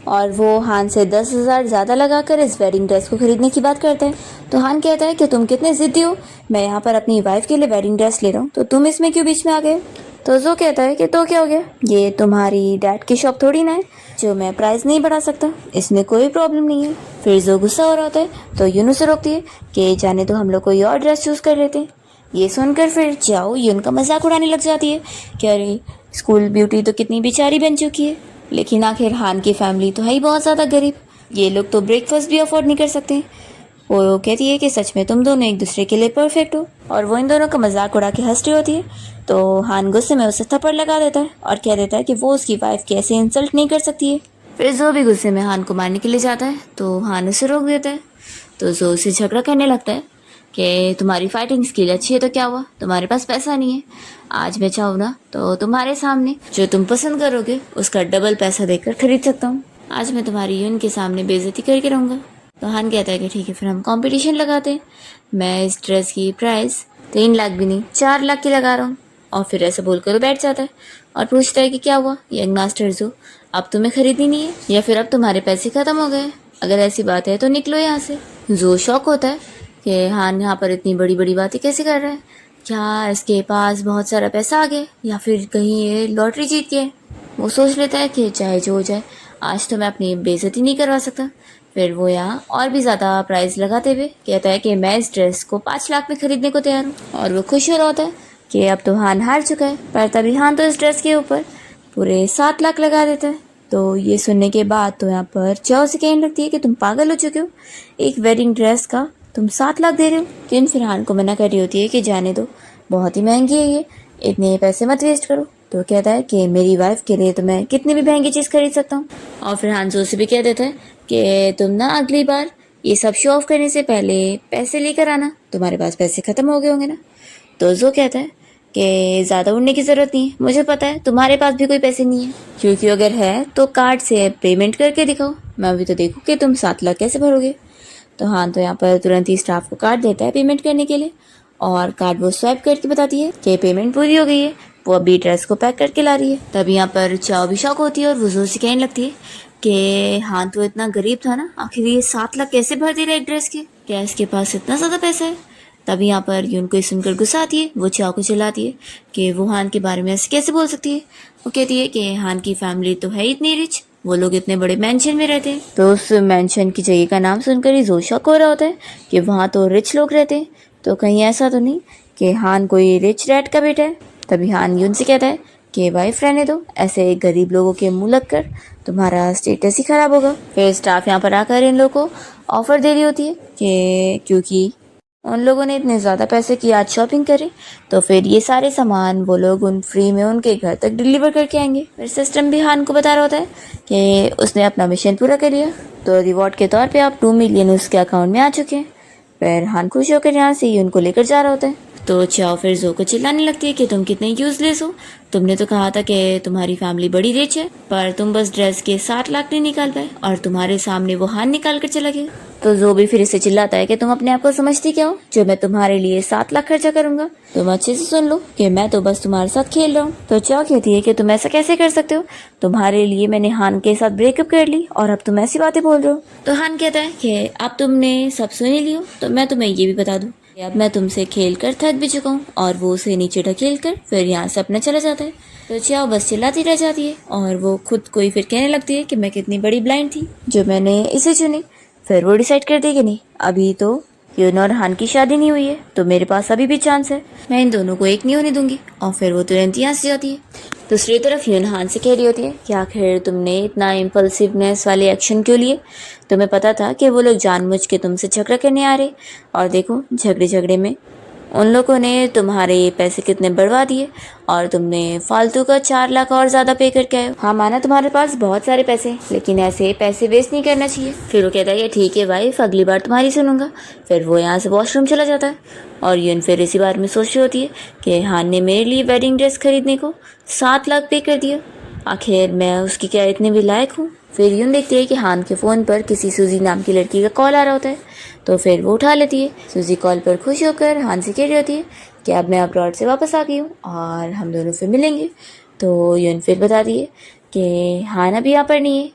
और वो हान से 10,000 ज़्यादा लगाकर इस वेडिंग ड्रेस को खरीदने की बात करते हैं। तो हान कहता है कि तुम कितने ज़िद्दी हो, मैं यहाँ पर अपनी वाइफ के लिए वेडिंग ड्रेस ले रहा हूँ, तो तुम इसमें क्यों बीच में आ गए। तो जो कहता है कि तो क्या हो गया, ये तुम्हारी डैड की शॉप थोड़ी ना है जो मैं प्राइस नहीं बढ़ा सकता, इसमें कोई प्रॉब्लम नहीं है। फिर जो गुस्सा हो रहा होता है तो यून उसे रोकती है कि जाने तो हम लोग कोई और ड्रेस चूज़ कर लेते हैं। ये सुनकर फिर चाओ यून का मजाक उड़ाने लग जाती है कि अरे स्कूल ब्यूटी तो कितनी बेचारी बन चुकी है, लेकिन आखिर हान की फैमिली तो है ही बहुत ज़्यादा गरीब, ये लोग तो ब्रेकफास्ट भी अफोर्ड नहीं कर सकते। वो कहती है कि सच में तुम दोनों एक दूसरे के लिए परफेक्ट हो, और वो इन दोनों का मजाक उड़ा के हंस रही होती है। तो हान गुस्से में उसे थप्पड़ लगा देता है और कह देता है कि वो उसकी वाइफ की ऐसे इंसल्ट नहीं कर सकती है। फिर जो भी गुस्से में हान को मारने के लिए जाता है तो हान उसे रोक देता है। तो जो उसे झगड़ा करने लगता है कि तुम्हारी फाइटिंग स्किल अच्छी है तो क्या हुआ, तुम्हारे पास पैसा नहीं है, आज मैं चाहूँ ना तो तुम्हारे सामने जो तुम पसंद करोगे उसका डबल पैसा देकर खरीद सकता हूँ। आज मैं तुम्हारी यून के सामने बेइज्जती करके रहूँगा। तो हान कहता है कि ठीक है, फिर हम कंपटीशन लगाते हैं, मैं इस ड्रेस की प्राइस 3 लाख भी नहीं 4 लाख की लगा रहा हूँ। और फिर ऐसा बोलकर वो बैठ जाता है और पूछता है कि क्या हुआ यंग मास्टर जो, अब तुम्हें खरीदनी नहीं है या फिर अब तुम्हारे पैसे ख़त्म हो गए, अगर ऐसी बात है तो निकलो यहाँ से। जो शौक होता है कि हान यहाँ पर इतनी बड़ी बड़ी बातें कैसे कर रहा है, क्या इसके पास बहुत सारा पैसा आ गया या फिर कहीं ये लॉटरी जीत गया। वो सोच लेता है कि चाहे जो हो जाए आज तो मैं अपनी बेइज्जती नहीं करवा सकता। फिर वो यहाँ और भी ज़्यादा प्राइस लगाते हुए कहता है कि मैं इस ड्रेस को 5 लाख में खरीदने को तैयार हूँ। और वो खुश हो रहा होता है कि अब तो हान हार चुका है, पर तभी हान तो इस ड्रेस के ऊपर पूरे 7 लाख लगा देता है। तो ये सुनने के बाद तो यहाँ पर चाओ से कहने लगती है कि तुम पागल हो चुके हो, एक वेडिंग ड्रेस का तुम 7 लाख दे रहे हो। लेकिन फिर हान को मना कर रही होती है कि जाने दो, बहुत ही महंगी है ये, इतने पैसे मत वेस्ट करो। तो कहता है कि मेरी वाइफ के लिए तो मैं कितनी भी महंगी चीज़ खरीद सकता हूँ। और फिर हान से भी कह देता है कि तुम ना अगली बार ये सब शो ऑफ करने से पहले पैसे लेकर आना, तुम्हारे पास पैसे ख़त्म हो गए होंगे ना। तो जो कहता है कि ज़्यादा उड़ने की ज़रूरत नहीं है, मुझे पता है तुम्हारे पास भी कोई पैसे नहीं है, क्योंकि अगर है तो कार्ड से पेमेंट करके दिखाओ, मैं अभी तो देखूँ कि तुम 7 लाख कैसे भरोगे। तो हाँ, तो यहाँ पर तुरंत ही स्टाफ को कार्ड देता है पेमेंट करने के लिए और कार्ड वो स्वाइप करके बताती है कि पेमेंट पूरी हो गई है। वो अभी ड्रेस को पैक करके ला रही है। तब यहाँ पर चाओ भी शौक होती है और वो जोर से कहने लगती है कि हाँ तो इतना गरीब था ना, आखिर ये 7 लाख कैसे भर दे रहा है एक ड्रेस के, क्या इसके पास इतना ज़्यादा पैसा है। तब यहाँ पर यून को सुनकर गुस्सा आती है। वो चाओ को चिल्लाती है कि वो हान के बारे में ऐसे कैसे बोल सकती है। वो कहती है कि हान की फैमिली तो है इतनी रिच, वो लोग इतने बड़े मेंशन में रहते हैं। तो उस मेंशन की जगह का नाम सुनकर ही जो शक हो रहा होता है कि वहाँ तो रिच लोग रहते हैं, तो कहीं ऐसा तो नहीं कि हान कोई रिच डैड का बेटा है। तभी हान यून से कहता है कि वाइफ रहने दो, ऐसे गरीब लोगों के मुंह लग कर तुम्हारा स्टेटस ही खराब होगा। फिर स्टाफ यहाँ पर आकर इन लोगों को ऑफर दे रही होती है कि क्योंकि उन लोगों ने इतने ज़्यादा पैसे की आज शॉपिंग करी, तो फिर ये सारे सामान वो लोग उन फ्री में उनके घर तक डिलीवर करके आएंगे। फिर सिस्टम भी हान को बता रहा होता है कि उसने अपना मिशन पूरा कर लिया, तो रिवॉर्ड के तौर पे आप 2 मिलियन उसके अकाउंट में आ चुके हैं। फिर हान खुश होकर यहाँ से उनको लेकर जा रहा होता है। तो चाओ फिर जो को चिल्लाने लगती है कि तुम कितने यूजलेस हो, तुमने तो कहा था कि तुम्हारी फैमिली बड़ी रिच है, पर तुम बस ड्रेस के 7 लाख नहीं निकाल पाए और तुम्हारे सामने वो हान निकाल कर चला गया। तो जो भी फिर इसे चिल्लाता है कि तुम अपने आप को समझती क्या हो जो मैं तुम्हारे लिए 7 लाख खर्चा करूंगा, तुम अच्छे से सुन लो कि मैं तो बस तुम्हारे साथ खेल रहा हूँ। तो चाओ कहती है कि तुम ऐसा कैसे कर सकते हो, तुम्हारे लिए मैंने हान के साथ ब्रेकअप कर ली और अब तुम ऐसी बातें बोल रहे हो। तो हान कहता है कि अब तुमने सब सुन ही लियो, तो मैं तुम्हें ये भी बता दूं कि अब मैं तुमसे खेल कर थक भी चुका हूँ। और वो उसे नीचे ढकेल कर फिर यहाँ से अपना चला जाता है। तो चाओ बस चिल्लाती रह जाती है और वो खुद को ही फिर कहने लगती है कि मैं कितनी बड़ी ब्लाइंड थी जो मैंने इसे चुनी। फिर वो डिसाइड करती है कि नहीं, अभी तो यून और हान की शादी नहीं हुई है, तो मेरे पास अभी भी चांस है, मैं इन दोनों को एक नहीं होने दूंगी। और फिर वो तुरंत यहाँ से जाती है। दूसरी तरफ यून हान से कह रही होती है कि आखिर तुमने इतना इम्पल्सिवनेस वाले एक्शन क्यों लिए, तुम्हें पता था कि वो लोग जानबूझ के तुमसे झगड़ा करने आ रहे, और देखो झगड़े में उन लोगों ने तुम्हारे पैसे कितने बढ़वा दिए और तुमने फालतू का 4 लाख और ज़्यादा पे करके आए हो। हाँ माना तुम्हारे पास बहुत सारे पैसे, लेकिन ऐसे पैसे वेस्ट नहीं करना चाहिए। फिर वो कहता है कि ठीक है वाइफ, अगली बार तुम्हारी सुनूंगा। फिर वो यहाँ से वॉशरूम चला जाता है और यून फिर इसी बारे में सोच रही होती है कि हान ने मेरे लिए वेडिंग ड्रेस खरीदने को 7 लाख पे कर दिया, आखिर मैं उसकी क्या इतने भी लायक हूँ। फिर यून देखती है कि हान के फ़ोन पर किसी सूजी नाम की लड़की का कॉल आ रहा होता है, तो फिर वो उठा लेती है। सूजी कॉल पर खुश होकर हान से कह रही होती है कि अब मैं अब्रॉड से वापस आ गई हूँ और हम दोनों फिर मिलेंगे। तो यून फिर बताती है कि हान अभी यहाँ पर नहीं है।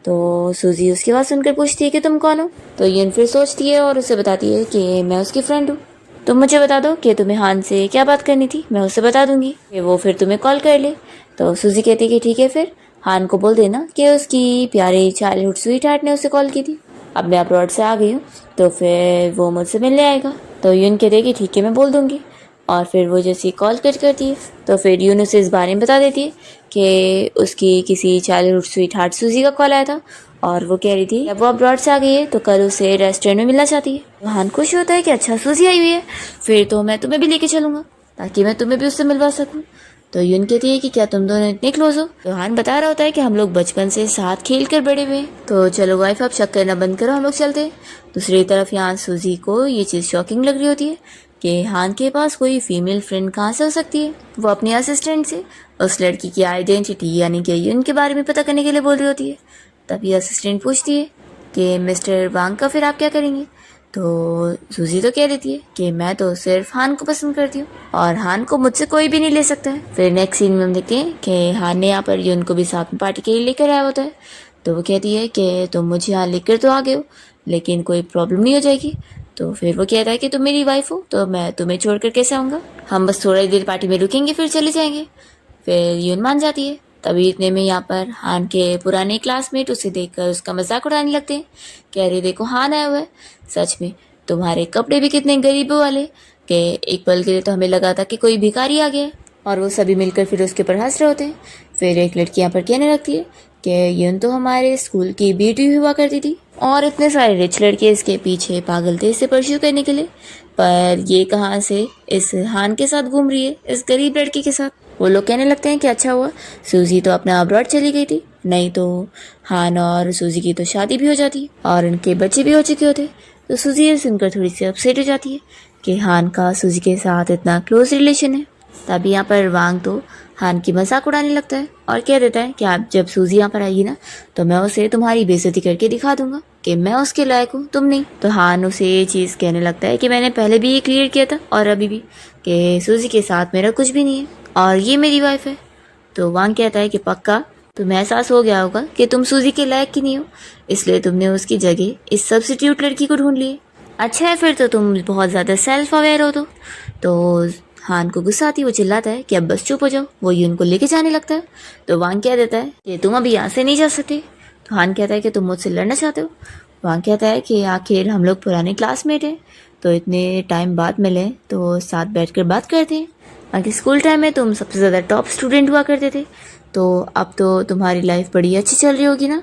तो सूजी उसकी बात सुनकर पूछती है कि तुम कौन हो। तो यून फिर सोचती है और उसे बताती है कि मैं उसकी फ्रेंड हूँ, तुम मुझे बता दो कि तुम्हें हान से क्या बात करनी थी, मैं उसे बता दूंगी कि वो फिर तुम्हें कॉल कर ले। तो सूजी कहती है कि ठीक है, फिर हान को बोल देना कि उसकी प्यारे चाइल्डहुड स्वीट हार्ट ने उसे कॉल की थी, अब मैं अब्रॉड से आ गई हूँ तो फिर वो मुझसे मिलने आएगा। तो यून कहती है कि ठीक है मैं बोल दूंगी। और फिर वो जैसे कॉल करती है तो फिर यून उसे इस बारे में बता देती है कि उसकी किसी चाइल्डहुड स्वीट हार्ट सूजी का कॉल आया था और वो कह रही थी अब वो अब्रॉड से आ गई है तो कल उसे रेस्टोरेंट में मिलना चाहती है। तो हान खुश होता है कि अच्छा सूजी आई हुई है, फिर तो मैं तुम्हें भी लेके चलूँगा ताकि मैं तुम्हें भी उससे मिलवा सकूँ। तो यून कहती है कि क्या तुम दोनों इतने क्लोज हो। तो हान बता रहा होता है कि हम लोग बचपन से साथ खेल कर बड़े हुए, तो चलो वाइफ अब शक करना बंद करो, हम लोग चलते हैं। दूसरी तरफ यहाँ सूजी को ये चीज़ शॉकिंग लग रही होती है कि हान के पास कोई फीमेल फ्रेंड कहाँ से हो सकती है। वो अपनी असिस्टेंट से उस लड़की की आइडेंटिटी यानी कि यून के बारे में पता करने के लिए बोल रही होती है। तभी असिस्टेंट पूछती है कि मिस्टर वांग का फिर आप क्या करेंगे। तो सूजी तो कह देती है कि मैं तो सिर्फ हान को पसंद करती हूँ और हान को मुझसे कोई भी नहीं ले सकता है। फिर नेक्स्ट सीन में हम देखते हैं कि हान ने यहाँ पर यून को भी साथ में पार्टी के लिए लेकर आया होता है। तो वो कहती है कि तुम मुझे यहाँ लेकर तो आ गए हो, लेकिन कोई प्रॉब्लम नहीं हो जाएगी। तो फिर वो कहता है कि तुम मेरी वाइफ हो तो मैं तुम्हें छोड़कर कैसे आऊँगा, हम बस थोड़ी देर पार्टी में रुकेंगे फिर चले जाएंगे। फिर यून मान जाती है। तभी इतने में यहाँ पर हान के पुराने क्लासमेट उसे देखकर उसका मजाक उड़ाने लगते हैं। कह रहे देखो हान आया हुआ है, सच में तुम्हारे कपड़े भी कितने गरीबों वाले कि एक पल के लिए तो हमें लगा था कि कोई भिखारी आ गया है। और वो सभी मिलकर फिर उसके ऊपर हंस रहे होते हैं। फिर एक लड़की यहाँ पर कहने लगती है कि यून तो हमारे स्कूल की ब्यूटी हुआ करती थी और इतने सारे रिच लड़के इसके पीछे पागल थे इसे परस्यू करने के लिए, पर ये कहाँ से इस हान के साथ घूम रही है, इस गरीब लड़की के साथ। वो लोग कहने लगते हैं कि अच्छा हुआ सूजी तो अपना अब्रॉड चली गई थी, नहीं तो हान और सूजी की तो शादी भी हो जाती और उनके बच्चे भी हो चुके होते। तो सूजी ये सुनकर थोड़ी सी अपसेट हो जाती है कि हान का सूजी के साथ इतना क्लोज रिलेशन है। तभी यहाँ पर वांग तो हान की मजाक उड़ाने लगता है और कह देता है कि आप जब सूजी यहाँ पर आएगी ना तो मैं उसे तुम्हारी बेइज्जती करके दिखा दूंगा कि मैं उसके लायक हूँ, तुम नहीं। तो हान उसे ये चीज़ कहने लगता है कि मैंने पहले भी ये क्लियर किया था और अभी भी, कि सूजी के साथ मेरा कुछ भी नहीं है और ये मेरी वाइफ है। तो वांग कहता है कि पक्का तुम्हें एहसास हो गया होगा कि तुम सूजी के लायक की नहीं हो, इसलिए तुमने उसकी जगह इस सब्स्टिट्यूट लड़की को ढूंढ लिए। अच्छा है, फिर तो तुम बहुत ज़्यादा सेल्फ अवेयर हो। तो हान को गुस्सा आती है, वो चिल्लाता है कि अब बस चुप हो जाओ। वो यून को लेके जाने लगता है। तो वांग कह देता है कि तुम अभी यहाँ से नहीं जा सकते। तो हान कहता है कि तुम मुझसे लड़ना चाहते हो। वांग कहता है कि आखिर हम लोग पुराने क्लासमेट हैं, तो इतने टाइम बाद मिले तो साथ बैठकर बात करते हैं। बाकी स्कूल टाइम में तुम सबसे ज़्यादा टॉप स्टूडेंट हुआ करते थे, तो अब तो तुम्हारी लाइफ बड़ी अच्छी चल रही होगी ना,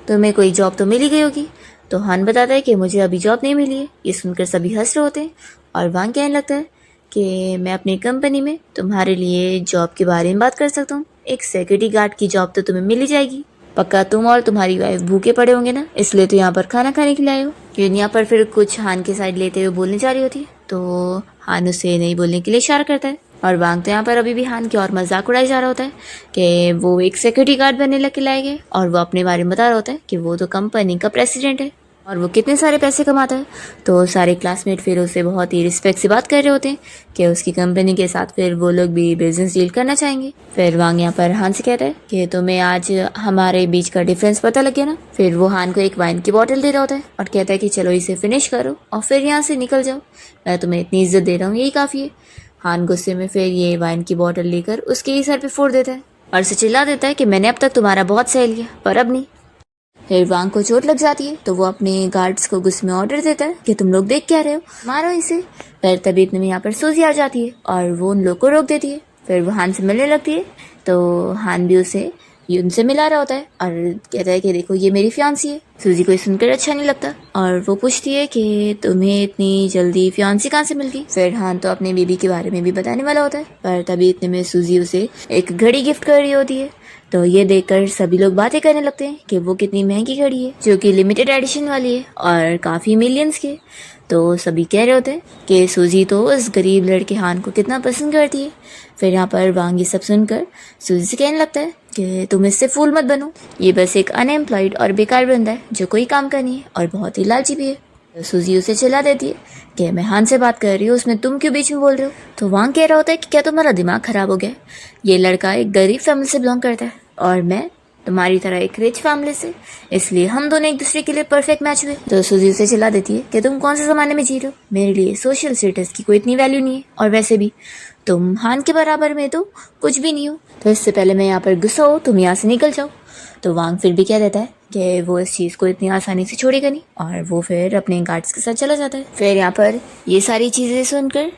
तुम्हें कोई जॉब तो मिल ही गई होगी। तो हान बताता है कि मुझे अभी जॉब नहीं मिली है। ये सुनकर सभी हंस रहे होते हैं और वांग कहने लगता है कि मैं अपनी कंपनी में तुम्हारे लिए जॉब के बारे में बात कर सकता हूँ। एक सिक्योरिटी गार्ड की जॉब तो तुम्हें मिल ही जाएगी। पक्का तुम और तुम्हारी वाइफ भूखे पड़े होंगे ना, इसलिए तो यहाँ पर खाना खाने के लिए आए हो। यून यहाँ पर फिर कुछ हान के साइड लेते हुए बोलने जा रही होती है, तो हान उसे नहीं बोलने के लिए इशारा करता है। और वांग तो यहाँ पर अभी भी हान की और मजाक उड़ाया जा रहा होता है कि वो एक सिक्योरिटी गार्ड बनने लग के लाए गए, और वो अपने बारे में बता रहा होता है कि वो तो कंपनी का प्रेसिडेंट है और वो कितने सारे पैसे कमाता है। तो सारे क्लासमेट फिर उसे बहुत ही रिस्पेक्ट से बात कर रहे होते हैं कि उसकी कंपनी के साथ फिर वो लोग भी बिजनेस डील करना चाहेंगे। फिर वांग यहाँ पर हान से कहता है कि तुम्हें आज हमारे बीच का डिफरेंस पता लग गया ना। फिर वो हान को एक वाइन की बोतल दे रहा होता है और कहता है कि चलो इसे फिनिश करो और फिर यहाँ से निकल जाओ, मैं तुम्हें इतनी इज्जत दे रहा हूँ, यही काफ़ी है। हान गुस्से में फिर ये वाइन की बोतल लेकर उसके ही सर पे फोड़ देता है और उसे चिल्ला देता है कि मैंने अब तक तुम्हारा बहुत सह लिया, पर अब नहीं। फिर वांग को चोट लग जाती है, तो वो अपने गार्ड्स को गुस्से में ऑर्डर देता है कि तुम लोग देख क्या रहे हो, मारो इसे। फिर तभी इतने में यहाँ पर सूजी आ जाती है और वो उन लोग को रोक देती है। फिर वो हान से मिलने लगती है, तो हान भी उसे यून से मिला रहा होता है और कहता है कि देखो ये मेरी फियांसी है। सूजी को सुनकर अच्छा नहीं लगता और वो पूछती है कि तुम्हें इतनी जल्दी फियांसी कहाँ से मिल गई। फिर हान तो अपने बेबी के बारे में भी बताने वाला होता है, पर तभी इतने में सूजी उसे एक घड़ी गिफ्ट कर रही होती है। तो ये देखकर सभी लोग बातें करने लगते हैं कि वो कितनी महंगी घड़ी है, जो कि लिमिटेड एडिशन वाली है और काफ़ी मिलियंस की। तो सभी कह रहे होते हैं कि सूजी तो उस गरीब लड़के हान को कितना पसंद करती है। फिर यहाँ पर वांग ये सब सुनकर सूजी से कहने लगता है कि तुम इससे फूल मत बनो, ये बस एक अनएम्प्लॉयड और बेकार बंदा है जो कोई काम का नहीं है और बहुत ही लालची भी है। तो सूजी उसे चिल्ला देती है कि मैं हान से बात कर रही हूँ, उसमें तुम क्यों बीच में बोल रहे हो। तो वांग कह रहा होता है कि क्या तुम्हारा दिमाग खराब हो गया, ये लड़का एक गरीब फैमिली से बिलोंग करता है और मैं तुम्हारी तरह एक रिच फैमिली से, इसलिए हम दोनों एक दूसरे के लिए परफेक्ट मैच हुए। तो सूजी उसे चिल्ला देती है कि तुम कौन से ज़माने में जी रहे हो, मेरे लिए सोशल स्टेटस की कोई इतनी वैल्यू नहीं है और वैसे भी तुम हान के बराबर में तो कुछ भी नहीं हो। तो इससे पहले मैं यहाँ पर गुस्सा हो तुम यहाँ से निकल जाओ। तो वांग फिर भी कह देता है कि वो इस चीज़ को इतनी आसानी से छोड़ेगा नहीं और वो फिर अपने गार्ड्स के साथ चला जाता है। फिर यहाँ पर ये सारी चीज़ें सुनकर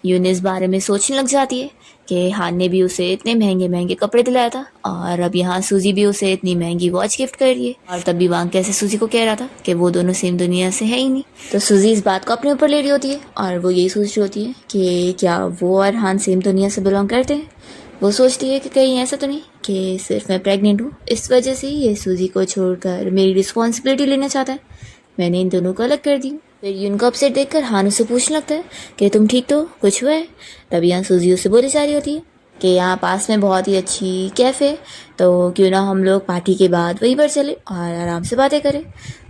यून इस बारे में सोचने लग जाती है कि हान ने भी उसे इतने महंगे महंगे कपड़े दिलाया था और अब यहाँ सूजी भी उसे इतनी महंगी वॉच गिफ्ट कर रही है। और तब भी वांग कैसे सूजी को कह रहा था कि वो दोनों सेम दुनिया से है ही नहीं। तो सूजी इस बात को अपने ऊपर ले रही होती है और वो यही सोच रही होती है कि क्या वो और हान सेम दुनिया से बिलोंग करते हैं। वो सोचती है कि कहीं ऐसा तो नहीं कि सिर्फ मैं प्रेग्नेंट हूँ, इस वजह से ये सूजी को छोड़कर मेरी रिस्पॉन्सिबिलिटी लेना चाहता है, मैंने इन दोनों को अलग कर दी। फिर यून को अपसेट देखकर हान उससे पूछने लगता है कि तुम ठीक तो, कुछ हुआ है। तभी यहाँ सूजी उससे बोली जा रही होती है कि यहाँ पास में बहुत ही अच्छी कैफ़े, तो क्यों ना हम लोग पार्टी के बाद वहीं पर चले और आराम से बातें करें।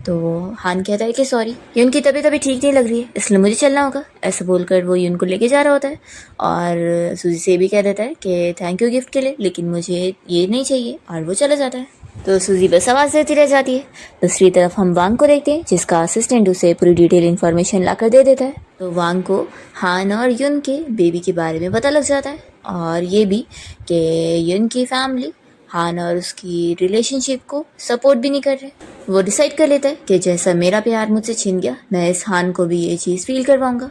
तो हान कहता है कि सॉरी, यून की तबीयत अभी ठीक नहीं लग रही है, इसलिए मुझे चलना होगा। ऐसा बोलकर वो यून को लेके जा रहा होता है और सूजी से भी कह देता है कि थैंक यू गिफ्ट के लिए, लेकिन मुझे ये नहीं चाहिए, और वो चला जाता है। तो सूजी बस आवाज़ देती रह जाती है। दूसरी तरफ हम वांग को देखते हैं, जिसका असिस्टेंट उसे पूरी डिटेल इन्फॉर्मेशन लाकर दे देता है। तो वांग को हान और यून के बेबी के बारे में पता लग जाता है और ये भी कि यून की फैमिली हान और उसकी रिलेशनशिप को सपोर्ट भी नहीं कर रहे। वो डिसाइड कर लेता है कि जैसा मेरा प्यार मुझसे छीन गया, मैं इस हान को भी ये चीज़ फील करवाऊंगा।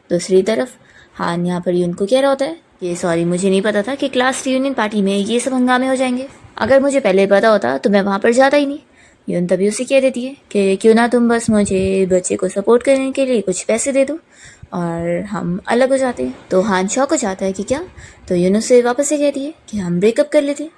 दूसरी तरफ हान यहाँ पर यून को कह रहा होता है कि सॉरी, मुझे नहीं पता था कि क्लास रियूनियन पार्टी में ये सब हंगामे हो जाएंगे, अगर मुझे पहले पता होता तो मैं वहाँ पर जाता ही नहीं। यून तभी उसे कह देती है कि क्यों ना तुम बस मुझे बच्चे को सपोर्ट करने के लिए कुछ पैसे दे दो और हम अलग हो जाते हैं। तो हान शॉक हो जाता है कि क्या। तो यून उससे वापस से कहती है कि हम ब्रेकअप कर लेते।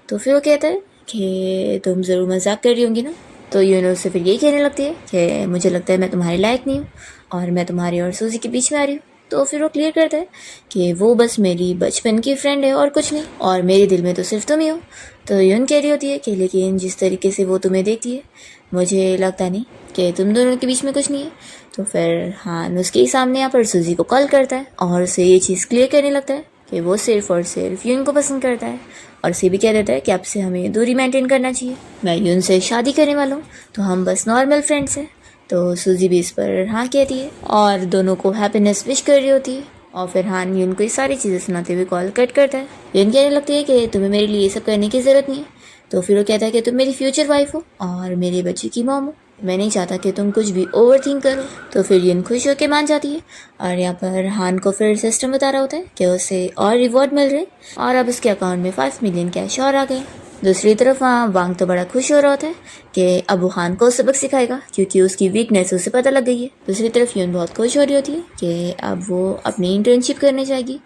तो फिर वो कहता है कि तुम ज़रूर मजाक कर रही होंगी ना। तो यून उससे फिर यही कहने लगती है कि मुझे लगता है मैं तुम्हारे लायक नहीं हूँ और मैं तुम्हारी और सूजी के बीच में आ रही हूँ। तो फिर वो क्लियर करता है कि वो बस मेरी बचपन की फ्रेंड है और कुछ नहीं, और मेरे दिल में तो सिर्फ तुम ही हो। तो यून कह रही होती है कि लेकिन जिस तरीके से वो तुम्हें देखती है मुझे लगता नहीं कि तुम दोनों के बीच में कुछ नहीं है। तो फिर हान उसके ही सामने यहाँ पर सूजी को कॉल करता है और उसे ये चीज़ क्लियर करने लगता है कि वो सिर्फ और सिर्फ यून को पसंद करता है, और उसे भी कह देता है कि आपसे हमें दूरी मेंटेन करना चाहिए, मैं यून से शादी करने वाला हूँ, तो हम बस नॉर्मल फ्रेंड्स हैं। तो सूजी भी इस पर हाँ कहती है और दोनों को हैप्पीनेस विश कर रही होती है। और फिर हान यून को ये सारी चीज़ें सुनाते हुए कॉल कट करता है। यून कहने लगती है कि तुम्हें मेरे लिए ये सब करने की ज़रूरत नहीं है। तो फिर वो कहता है कि तुम मेरी फ्यूचर वाइफ हो और मेरे बच्चे की मॉम हो, मैं नहीं चाहता कि तुम कुछ भी ओवर थिंक करो। तो फिर यून खुश होकर मान जाती है और यहाँ पर हान को फिर सिस्टम बता रहा होता है कि उसे और रिवॉर्ड मिल रहे हैं और अब उसके अकाउंट में 5 मिलियन कैश और आ गए। दूसरी तरफ वहाँ वांग तो बड़ा खुश हो रहा होता है कि अब वो हान को सबक सिखाएगा क्योंकि उसकी वीकनेस उसे पता लग गई है। दूसरी तरफ यून बहुत खुश हो रही होती है कि अब वो अपनी इंटर्नशिप करने जाएगी।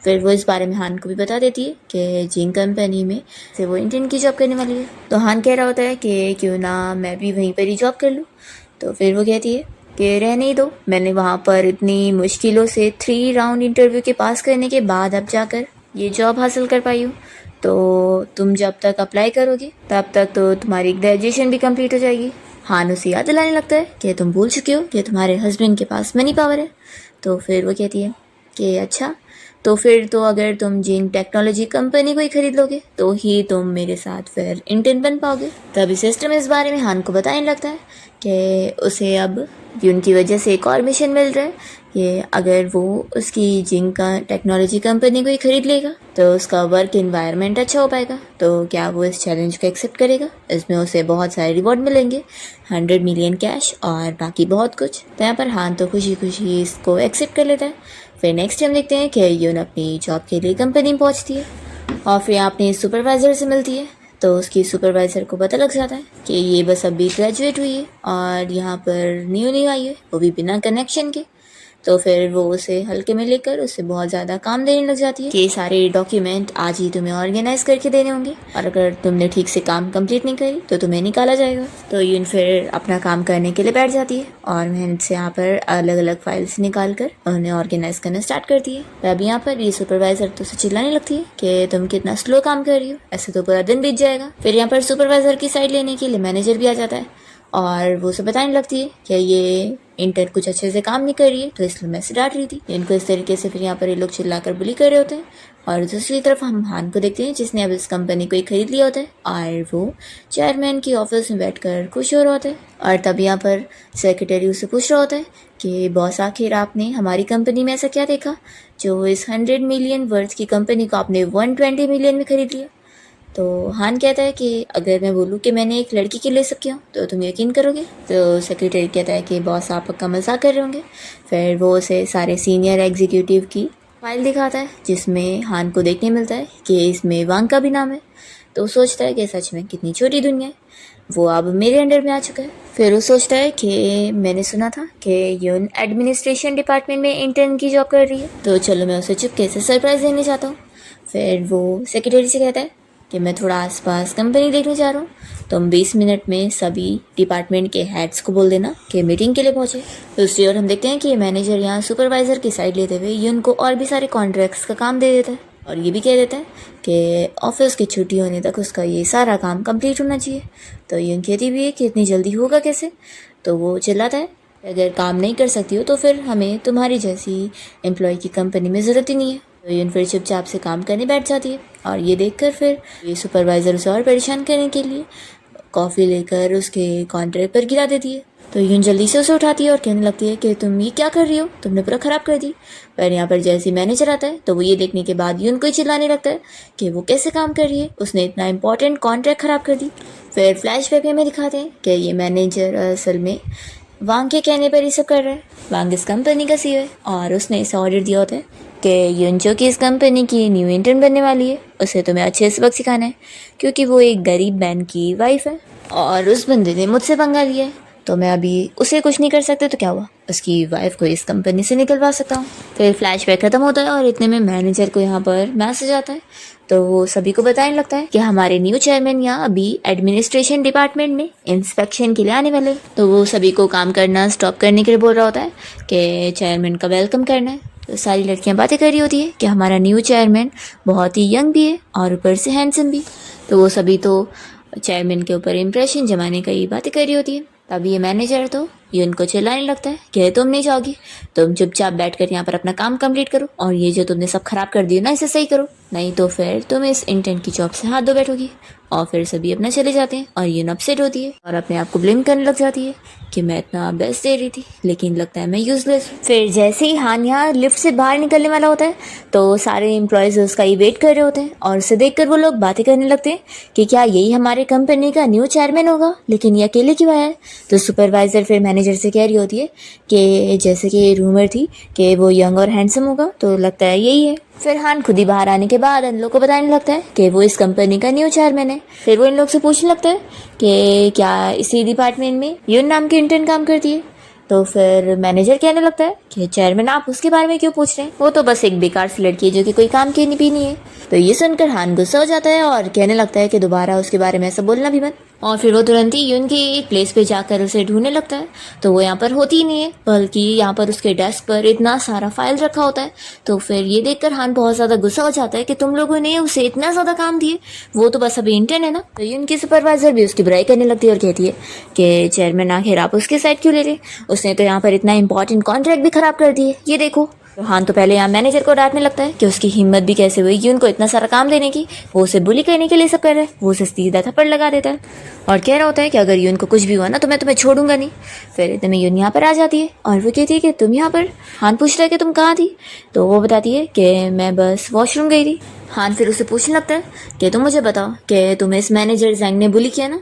फिर वो इस बारे में हान को भी बता देती है कि जिंग कंपनी में से वो इंटर्न की जॉब करने वाली है। तो हान कह रहा होता है कि क्यों ना मैं भी वहीं पर ही जॉब कर लूँ। तो फिर वो कहती है कि रहने ही दो, मैंने वहाँ पर इतनी मुश्किलों से 3 राउंड इंटरव्यू के पास करने के बाद अब जाकर ये जॉब हासिल कर पाई हूँ, तो तुम जब तक अप्लाई करोगे तब तक तो तुम्हारी ग्रेजुएशन भी कंप्लीट हो जाएगी। हान उसे याद दिलाने लगता है कि तुम भूल चुके हो कि तुम्हारे हस्बैंड के पास मनी पावर है। तो फिर वो कहती है कि अच्छा, तो फिर तो अगर तुम जिंग टेक्नोलॉजी कंपनी को ही खरीद लोगे तो ही तुम मेरे साथ फिर इंटर्न बन पाओगे। तभी सिस्टम इस बारे में हान को बताने लगता है कि उसे अब यून की वजह से एक और मिशन मिल रहा है कि अगर वो उसकी जिंग का टेक्नोलॉजी कंपनी को ही खरीद लेगा तो उसका वर्क इन्वायरमेंट अच्छा हो पाएगा। तो क्या वो इस चैलेंज को एक्सेप्ट करेगा? इसमें उसे बहुत सारे रिवॉर्ड मिलेंगे, 100 मिलियन कैश और बाकी बहुत कुछ। तो यहाँ पर हान तो खुशी खुशी इसको एक्सेप्ट कर लेता है। फिर नेक्स्ट टाइम देखते हैं कि यून अपनी जॉब के लिए कंपनी में पहुँचती है और फिर अपने सुपरवाइज़र से मिलती है। तो उसकी सुपरवाइज़र को पता लग जाता है कि ये बस अभी ग्रेजुएट हुई है और यहाँ पर न्यू आई है, वो भी बिना कनेक्शन के। तो फिर वो उसे हल्के में लेकर उसे बहुत ज़्यादा काम देने लग जाती है कि सारे डॉक्यूमेंट आज ही तुम्हें ऑर्गेनाइज करके देने होंगे और अगर तुमने ठीक से काम कंप्लीट नहीं करी तो तुम्हें निकाला जाएगा। तो यून फिर अपना काम करने के लिए बैठ जाती है और मेहनत से यहाँ पर अलग अलग फाइल्स निकाल कर उन्हें ऑर्गेनाइज करना स्टार्ट करती है। तब यहाँ पर ये सुपरवाइजर तो उसे चिल्लाने लगती है कि तुम कितना स्लो काम कर रही हो, ऐसे तो पूरा दिन बीत जाएगा। फिर यहाँ पर सुपरवाइजर की साइड लेने के लिए मैनेजर भी आ जाता है और वो उसे बताने लगती है कि ये इंटर्न कुछ अच्छे से काम नहीं कर रही है तो इसलिए मैं इसे डांट रही थी। इनको इस तरीके से फिर यहाँ पर ये लोग चिल्लाकर बुली कर रहे होते हैं। और दूसरी तरफ हम हान को देखते हैं जिसने अब इस कंपनी को ही खरीद लिया होता है और वो चेयरमैन की ऑफिस में बैठकर खुश हो रहा होता है। और तब यहाँ पर सेक्रेटरी उससे पूछ रहा होता है कि बॉस आखिर आपने हमारी कंपनी में ऐसा क्या देखा जो इस 100 मिलियन वर्थ की कंपनी को आपने 120 मिलियन में खरीद लिया। तो हान कहता है कि अगर मैं बोलूँ कि मैंने एक लड़की के लिए सब किया तो तुम यकीन करोगे। तो सेक्रेटरी कहता है कि बॉस आप पक्का मजाक कर रहे होंगे। फिर वो उसे सारे सीनियर एग्जीक्यूटिव की फाइल दिखाता है जिसमें हान को देखने मिलता है कि इसमें वांग का भी नाम है। तो सोचता है कि सच में कितनी छोटी दुनिया है, वो अब मेरे अंडर में आ चुका है। फिर वो सोचता है कि मैंने सुना था कि यून एडमिनिस्ट्रेशन डिपार्टमेंट में इंटर्न की जॉब कर रही है, तो चलो मैं उसे चुपके से सरप्राइज देने चाहता हूँ। फिर वो सेक्रेटरी से कहता है कि मैं थोड़ा आसपास कंपनी देखने जा रहा हूँ, तुम 20 मिनट में सभी डिपार्टमेंट के हेड्स को बोल देना कि मीटिंग के लिए पहुँचे। दूसरी ओर हम देखते हैं कि ये मैनेजर यहाँ सुपरवाइजर की साइड लेते हुए यून को और भी सारे कॉन्ट्रैक्ट्स का काम दे देता है और ये भी कह देता है कि ऑफिस की छुट्टी होने तक उसका ये सारा काम कंप्लीट होना चाहिए। तो यून कहती भी है कि इतनी जल्दी होगा कैसे। तो वो चिल्लाता है अगर काम नहीं कर सकती हो तो फिर हमें तुम्हारी जैसी एम्प्लॉय की कंपनी में ज़रूरत ही नहीं है। तो यून फिर चुपचाप से काम करने बैठ जाती है और ये देखकर फिर ये सुपरवाइज़र उसे और परेशान करने के लिए कॉफ़ी लेकर उसके कॉन्ट्रैक्ट पर गिरा देती है। तो यून जल्दी से उसे उठाती है और कहने लगती है कि तुम ये क्या कर रही हो, तुमने पूरा ख़राब कर दी। पर यहाँ पर जैसे मैनेजर आता है तो वो ये देखने के बाद यून को ही चिल्लाने लगता है कि वो कैसे काम कर रही है, उसने इतना इंपॉर्टेंट कॉन्ट्रैक्ट ख़राब कर दी। फिर फ्लैशबैक में दिखाते हैं कि ये मैनेजर असल में वांग के कहने पर ये सब कर रहा है। वांग इस कंपनी का सीईओ है और उसने इसे ऑर्डर दिया होता है कि यून जो कि इस कंपनी की न्यू इंटर्न बनने वाली है उसे तुम्हें अच्छे सबक सिखाना है क्योंकि वो एक गरीब बहन की वाइफ है और उस बंदे ने मुझसे पंगा लिया है, तो मैं अभी उसे कुछ नहीं कर सकते तो क्या हुआ, उसकी वाइफ को इस कंपनी से निकलवा सकता हूँ। फिर फ्लैशबैक खत्म होता है और इतने में मैनेजर को यहाँ पर मैसेज आता है। तो वो सभी को बताने लगता है कि हमारे न्यू चेयरमैन यहाँ अभी एडमिनिस्ट्रेशन डिपार्टमेंट में इंस्पेक्शन के लिए आने वाले। तो वो सभी को काम करना स्टॉप करने के लिए बोल रहा होता है कि चेयरमैन का वेलकम करना है। तो सारी लड़कियां बातें कर रही होती है कि हमारा न्यू चेयरमैन बहुत ही यंग भी है और ऊपर से हैंडसम भी। तो वो सभी तो चेयरमैन के ऊपर इम्प्रेशन जमाने का ही बातें कर रही होती है। तब ये मैनेजर तो ये उनको चिल्लाने लगता है कि तुम नहीं जाओगी, तुम चुपचाप बैठकर यहाँ पर अपना काम कंप्लीट करो और ये जो तुमने सब खराब कर दिया ना इसे सही करो, नहीं तो फिर तुम इस इंटर्न की जॉब से हाथ धो बैठोगी। और फिर सभी अपना चले जाते हैं और ये अपसेट होती है और अपने आप को ब्लेम करने लग जाती है कि मैं इतना बेस्ट दे रही थी लेकिन लगता है मैं यूजलेस। फिर जैसे ही हान यहाँ लिफ्ट से बाहर निकलने वाला होता है तो सारे एम्प्लॉयज़ उसका ही वेट कर रहे होते हैं और उसे देखकर वो लोग बातें करने लगते हैं कि क्या यही हमारे कंपनी का न्यू चेयरमैन होगा, लेकिन ये अकेले क्यों आया है। तो सुपरवाइजर फिर मैनेजर से कह रही होती है कि जैसे कि रूमर थी कि वो यंग और हैंडसम होगा तो लगता है यही है। फिर हान खुद ही बाहर आने के बाद इन लोग को बताने लगता है कि वो इस कंपनी का न्यू चेयरमैन है। फिर वो इन लोग से पूछने लगता है कि क्या इसी डिपार्टमेंट में यून नाम की इंटर्न काम करती है। तो फिर मैनेजर कहने लगता है कि चेयरमैन आप उसके बारे में क्यों पूछ रहे हैं, वो तो बस एक बेकार सी लड़की है जो कि कोई काम की भी नहीं है। तो ये सुनकर हान गुस्सा हो जाता है और कहने लगता है कि दोबारा उसके बारे में ऐसा बोलना भी मत। और फिर वो तुरंत ही यून की एक प्लेस पे जाकर उसे ढूंढने लगता है तो वो यहाँ पर होती ही नहीं है, बल्कि यहाँ पर उसके डेस्क पर इतना सारा फाइल रखा होता है। तो फिर ये देखकर हान बहुत ज़्यादा गुस्सा हो जाता है कि तुम लोगों ने उसे इतना ज़्यादा काम दिए, वो तो बस अभी इंटर्न है ना। तो यून की सुपरवाइजर भी उसकी बुराई करने लगती है और कहती है कि चेयरमैन आखिर आप उसके साइड क्यों ले रहे, उसने तो यहाँ पर इतना इंपॉर्टेंट कॉन्ट्रैक्ट भी खराब कर दिए, ये देखो। तो हान तो पहले यहाँ मैनेजर को डांटने लगता है कि उसकी हिम्मत भी कैसे हुई कि उनको इतना सारा काम देने की, वो उसे बुली करने के लिए सब कर रहा है। वो उसे सीधा थप्पड़ लगा देता है और कह रहा होता है कि अगर यून को कुछ भी हुआ ना तो मैं तुम्हें छोड़ूंगा नहीं। फिर इतने में यून यहाँ पर आ जाती है और वो कहती है कि तुम यहाँ पर। हान पूछता है कि तुम कहाँ थी, तो वो बताती है कि मैं बस वॉशरूम गई थी। हान फिर उसे पूछने लगता है कि तुम मुझे बताओ कि तुम्हें इस मैनेजर जैंग ने बुली किया ना।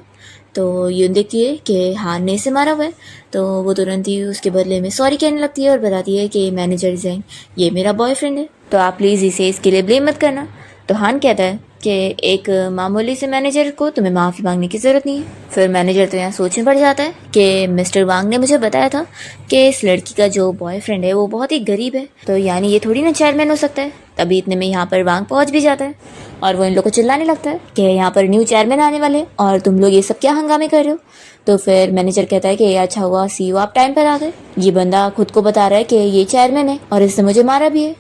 तो यून देखती है कि हान ने इसे मारा हुआ है, तो वो तुरंत ही उसके बदले में सॉरी कहने लगती है और बताती है कि मैनेजर जैंग ये मेरा बॉयफ्रेंड है, तो आप प्लीज़ इसे इसके लिए ब्लेम मत करना। तो हान कहता है कि एक मामूली से मैनेजर को तुम्हें माफ़ी मांगने की ज़रूरत नहीं है। फिर मैनेजर तो यहाँ सोचने पड़ जाता है कि मिस्टर वांग ने मुझे बताया था कि इस लड़की का जो बॉयफ्रेंड है वो बहुत ही गरीब है, तो यानी ये थोड़ी ना चेयरमैन हो सकता है। तभी इतने में यहाँ पर वांग पहुँच भी जाता है और वो इन लोग को चिल्लाने लगता है कि यहाँ पर न्यू चेयरमैन आने वाले हैं और तुम लोग ये सब क्या हंगामे कर रहे हो। तो फिर मैनेजर कहता है कि अच्छा हुआ सीईओ आप टाइम पर आ गए, ये बंदा खुद को बता रहा है कि ये चेयरमैन है और इसने मुझे मारा भी है।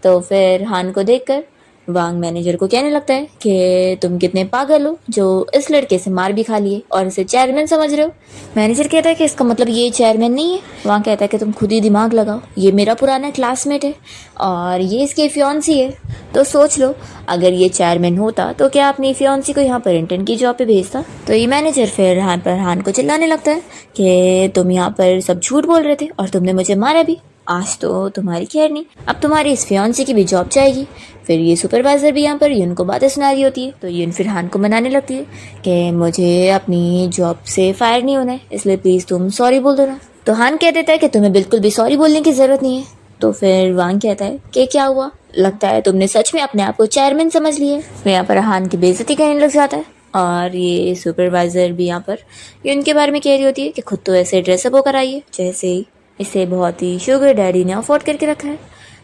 तो फिर हान को देखकर वांग मैनेजर को कहने लगता है कि तुम कितने पागल हो जो इस लड़के से मार भी खा लिए और इसे चेयरमैन समझ रहे हो। मैनेजर कहता है कि इसका मतलब ये चेयरमैन नहीं है। वांग कहता है कि तुम खुद ही दिमाग लगाओ, ये मेरा पुराना क्लासमेट है और ये इसकी फियांसी है, तो सोच लो अगर ये चेयरमैन होता तो क्या अपनी फियांसी को यहाँ पर इंटर्न की जॉब पे भेजता। तो ये मैनेजर फिर हान को चिल्लाने लगता है कि तुम यहाँ पर सब झूठ बोल रहे थे और तुमने मुझे मारा भी, आज तो तुम्हारी खैर नहीं, अब तुम्हारी इस फियांसी की भी जॉब जाएगी। फिर ये सुपरवाइजर भी यहाँ पर यून को बातें सुना रही होती है, तो यून फिर हान को मनाने लगती है कि मुझे अपनी जॉब से फायर नहीं होना है, इसलिए प्लीज़ तुम सॉरी बोल दो ना। तो हान कह देता है कि तुम्हें बिल्कुल भी सॉरी बोलने की ज़रूरत नहीं है। तो फिर वांग कहता है कि क्या हुआ, लगता है तुमने सच में अपने आप को चेयरमैन समझ लिया है। तो यहाँ पर हान की बेइज्जती करने लग जाता है और ये सुपरवाइजर भी यहाँ पर यून के बारे में कह रही होती है कि खुद तो ऐसे ड्रेसअप होकर आई है जैसे ही इसे बहुत ही शुगर डैडी ने अफोर्ड करके रखा है।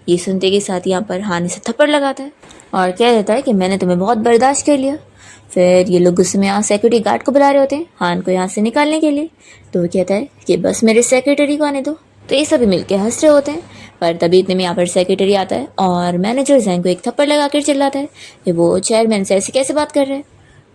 ये सुनते के साथ यहाँ पर हान इसे थप्पड़ लगाता है और कह देता है कि मैंने तुम्हें बहुत बर्दाश्त कर लिया। फिर ये लोग गुस्से में यहाँ सिक्योरिटी गार्ड को बुला रहे होते हैं हान को यहाँ से निकालने के लिए, तो वो कहता है कि बस मेरे सेक्रेटरी को आने दो। तो ये सभी मिलकर हंस रहे होते हैं, पर तभी इतने में यहाँ पर सेक्रेटरी आता है और मैनेजर जैंग को एक थप्पड़ लगा कर चिल्लाता है कि वो चेयरमैन से ऐसे कैसे बात कर रहे हैं।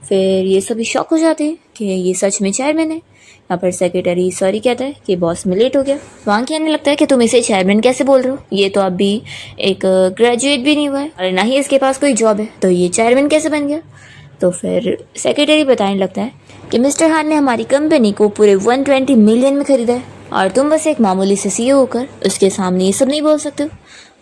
फिर ये सभी शॉक हो जाते हैं कि ये सच में चेयरमैन है। यहाँ पर सेक्रेटरी सॉरी कहता है कि बॉस में लेट हो गया। वहाँ कहने लगता है कि तुम इसे चेयरमैन कैसे बोल रहे हो, ये तो अभी एक ग्रेजुएट भी नहीं हुआ है और ना ही इसके पास कोई जॉब है, तो ये चेयरमैन कैसे बन गया। तो फिर सेक्रेटरी बताने लगता है कि मिस्टर हान ने हमारी कंपनी को पूरे 120 मिलियन में खरीदा है और तुम बस एक मामूली से सीईओ होकर उसके सामने ये सब नहीं बोल सकते हो।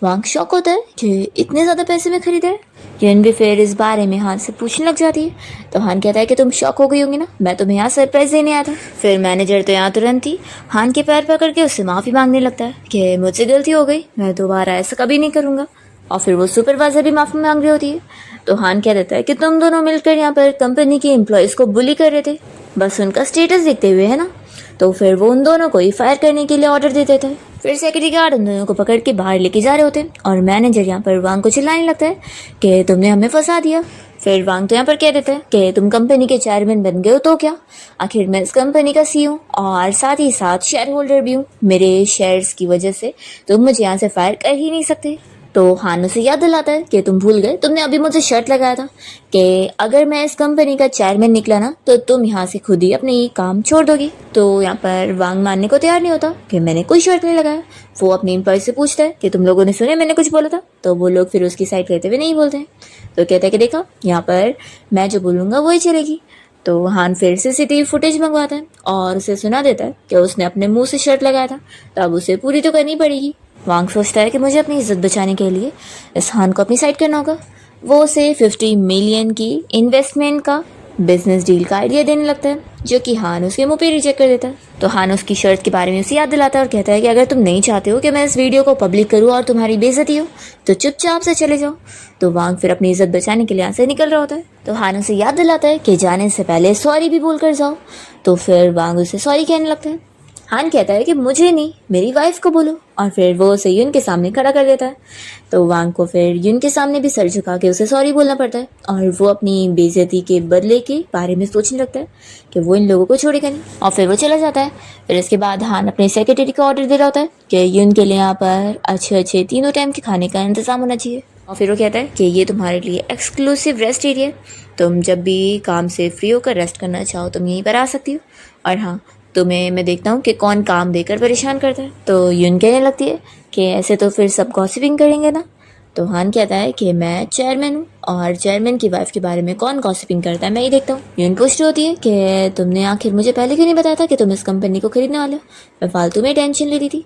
वांग शॉक होता है कि इतने ज़्यादा पैसे में खरीदा है। यून भी फिर इस बारे में हान से पूछने लग जाती है, तो हान कहता है कि तुम शॉक हो गई होंगी ना, मैं तुम्हें यहाँ सरप्राइज देने आया था। फिर मैनेजर तो यहाँ तुरंत ही हान के पैर पकड़ के उससे माफ़ी मांगने लगता है कि मुझसे गलती हो गई, मैं दोबारा ऐसा कभी नहीं करूँगा। और फिर वो सुपरवाइजर भी माफ़ी मांग रही होती है, तो हान कह देता है कि तुम दोनों मिलकर यहाँ पर कंपनी के एम्प्लॉयज़ को बुली कर रहे थे, बस उनका स्टेटस देखते हुए, है ना। तो फिर वो उन दोनों को ही फायर करने के लिए ऑर्डर दे देता है। फिर सिक्योरिटी गार्ड उन दोनों को पकड़ के बाहर लेके जा रहे होते हैं और मैनेजर यहाँ पर वांग को चिल्लाने लगता है कि तुमने हमें फंसा दिया। फिर वांग तो यहाँ पर कह देता है कि तुम कंपनी के चेयरमैन बन गए हो तो क्या, आखिर मैं इस कंपनी का CEO और साथ ही साथ शेयर होल्डर भी हूँ। मेरे शेयर्स की वजह से तुम मुझे यहाँ से फायर कर ही नहीं सकते। तो हान उसे याद दिलाता है कि तुम भूल गए, तुमने अभी मुझे शर्त लगाया था कि अगर मैं इस कंपनी का चेयरमैन निकला ना तो तुम यहाँ से खुद ही अपने ये काम छोड़ दोगी। तो यहाँ पर वांग मानने को तैयार नहीं होता कि मैंने कोई शर्त नहीं लगाया। वो अपने एम्प्लॉय से पूछता है कि तुम लोगों ने सुने मैंने कुछ बोला था, तो वो लोग फिर उसकी साइड लेते हुए नहीं बोलते हैं। तो कहता है कि देखा यहाँ पर मैं जो बोलूँगा वही चलेगी। तो हान फिर से CCTV फुटेज मंगवाता है और उसे सुना देता है कि उसने अपने मुंह से शर्त लगाया था, तब उसे पूरी तो करनी पड़ेगी। वांग सोचता है कि मुझे अपनी इज्जत बचाने के लिए इस हान को अपनी साइड करना होगा। वो उसे 50 मिलियन की इन्वेस्टमेंट का बिजनेस डील का आइडिया देने लगता है, जो कि हान उसके मुंह पे रिजेक्ट कर देता है। तो हान उसकी शर्त के बारे में उसे याद दिलाता है और कहता है कि अगर तुम नहीं चाहते हो कि मैं इस वीडियो को पब्लिक करूँ और तुम्हारी बेइज्जती हो तो चुपचाप से चले जाओ। तो वांग फिर अपनी इज्जत बचाने के लिए यहाँ से निकल रहा होता है। तो हान उसे याद दिलाता है कि जाने से पहले सॉरी भी बोल कर जाओ। तो फिर वांग उसे सॉरी कहने लगता है। हान कहता है कि मुझे नहीं, मेरी वाइफ को बोलो, और फिर वो उसे युन के सामने खड़ा कर देता है। तो वांग को फिर युन के सामने भी सर झुका के उसे सॉरी बोलना पड़ता है और वो अपनी बेइज्जती के बदले के बारे में सोचने लगता है कि वो इन लोगों को छोड़ेगा नहीं, और फिर वो चला जाता है। फिर इसके बाद हान अपने सेक्रेटरी को ऑर्डर दे रहा होता है कि युन के लिए यहाँ पर अच्छे अच्छे 3 टाइम के खाने का इंतजाम होना चाहिए। और फिर वो कहता है कि ये तुम्हारे लिए एक्सक्लूसिव रेस्ट एरिया है, तुम जब भी काम से फ्री होकर रेस्ट करना चाहो तुम यहीं पर आ सकती हो। और हाँ, तुम्हें मैं देखता हूँ कि कौन काम देकर परेशान करता है। तो युन कहने लगती है कि ऐसे तो फिर सब गॉसिपिंग करेंगे ना। तो हान कहता है कि मैं चेयरमैन हूँ और चेयरमैन की वाइफ के बारे में कौन गॉसिपिंग करता है मैं ही देखता हूँ। युन पूछती होती है कि तुमने आखिर मुझे पहले क्यों नहीं बताया था कि तुम इस कंपनी को खरीदने वाले हो, मैं फालतू में टेंशन ले रही थी।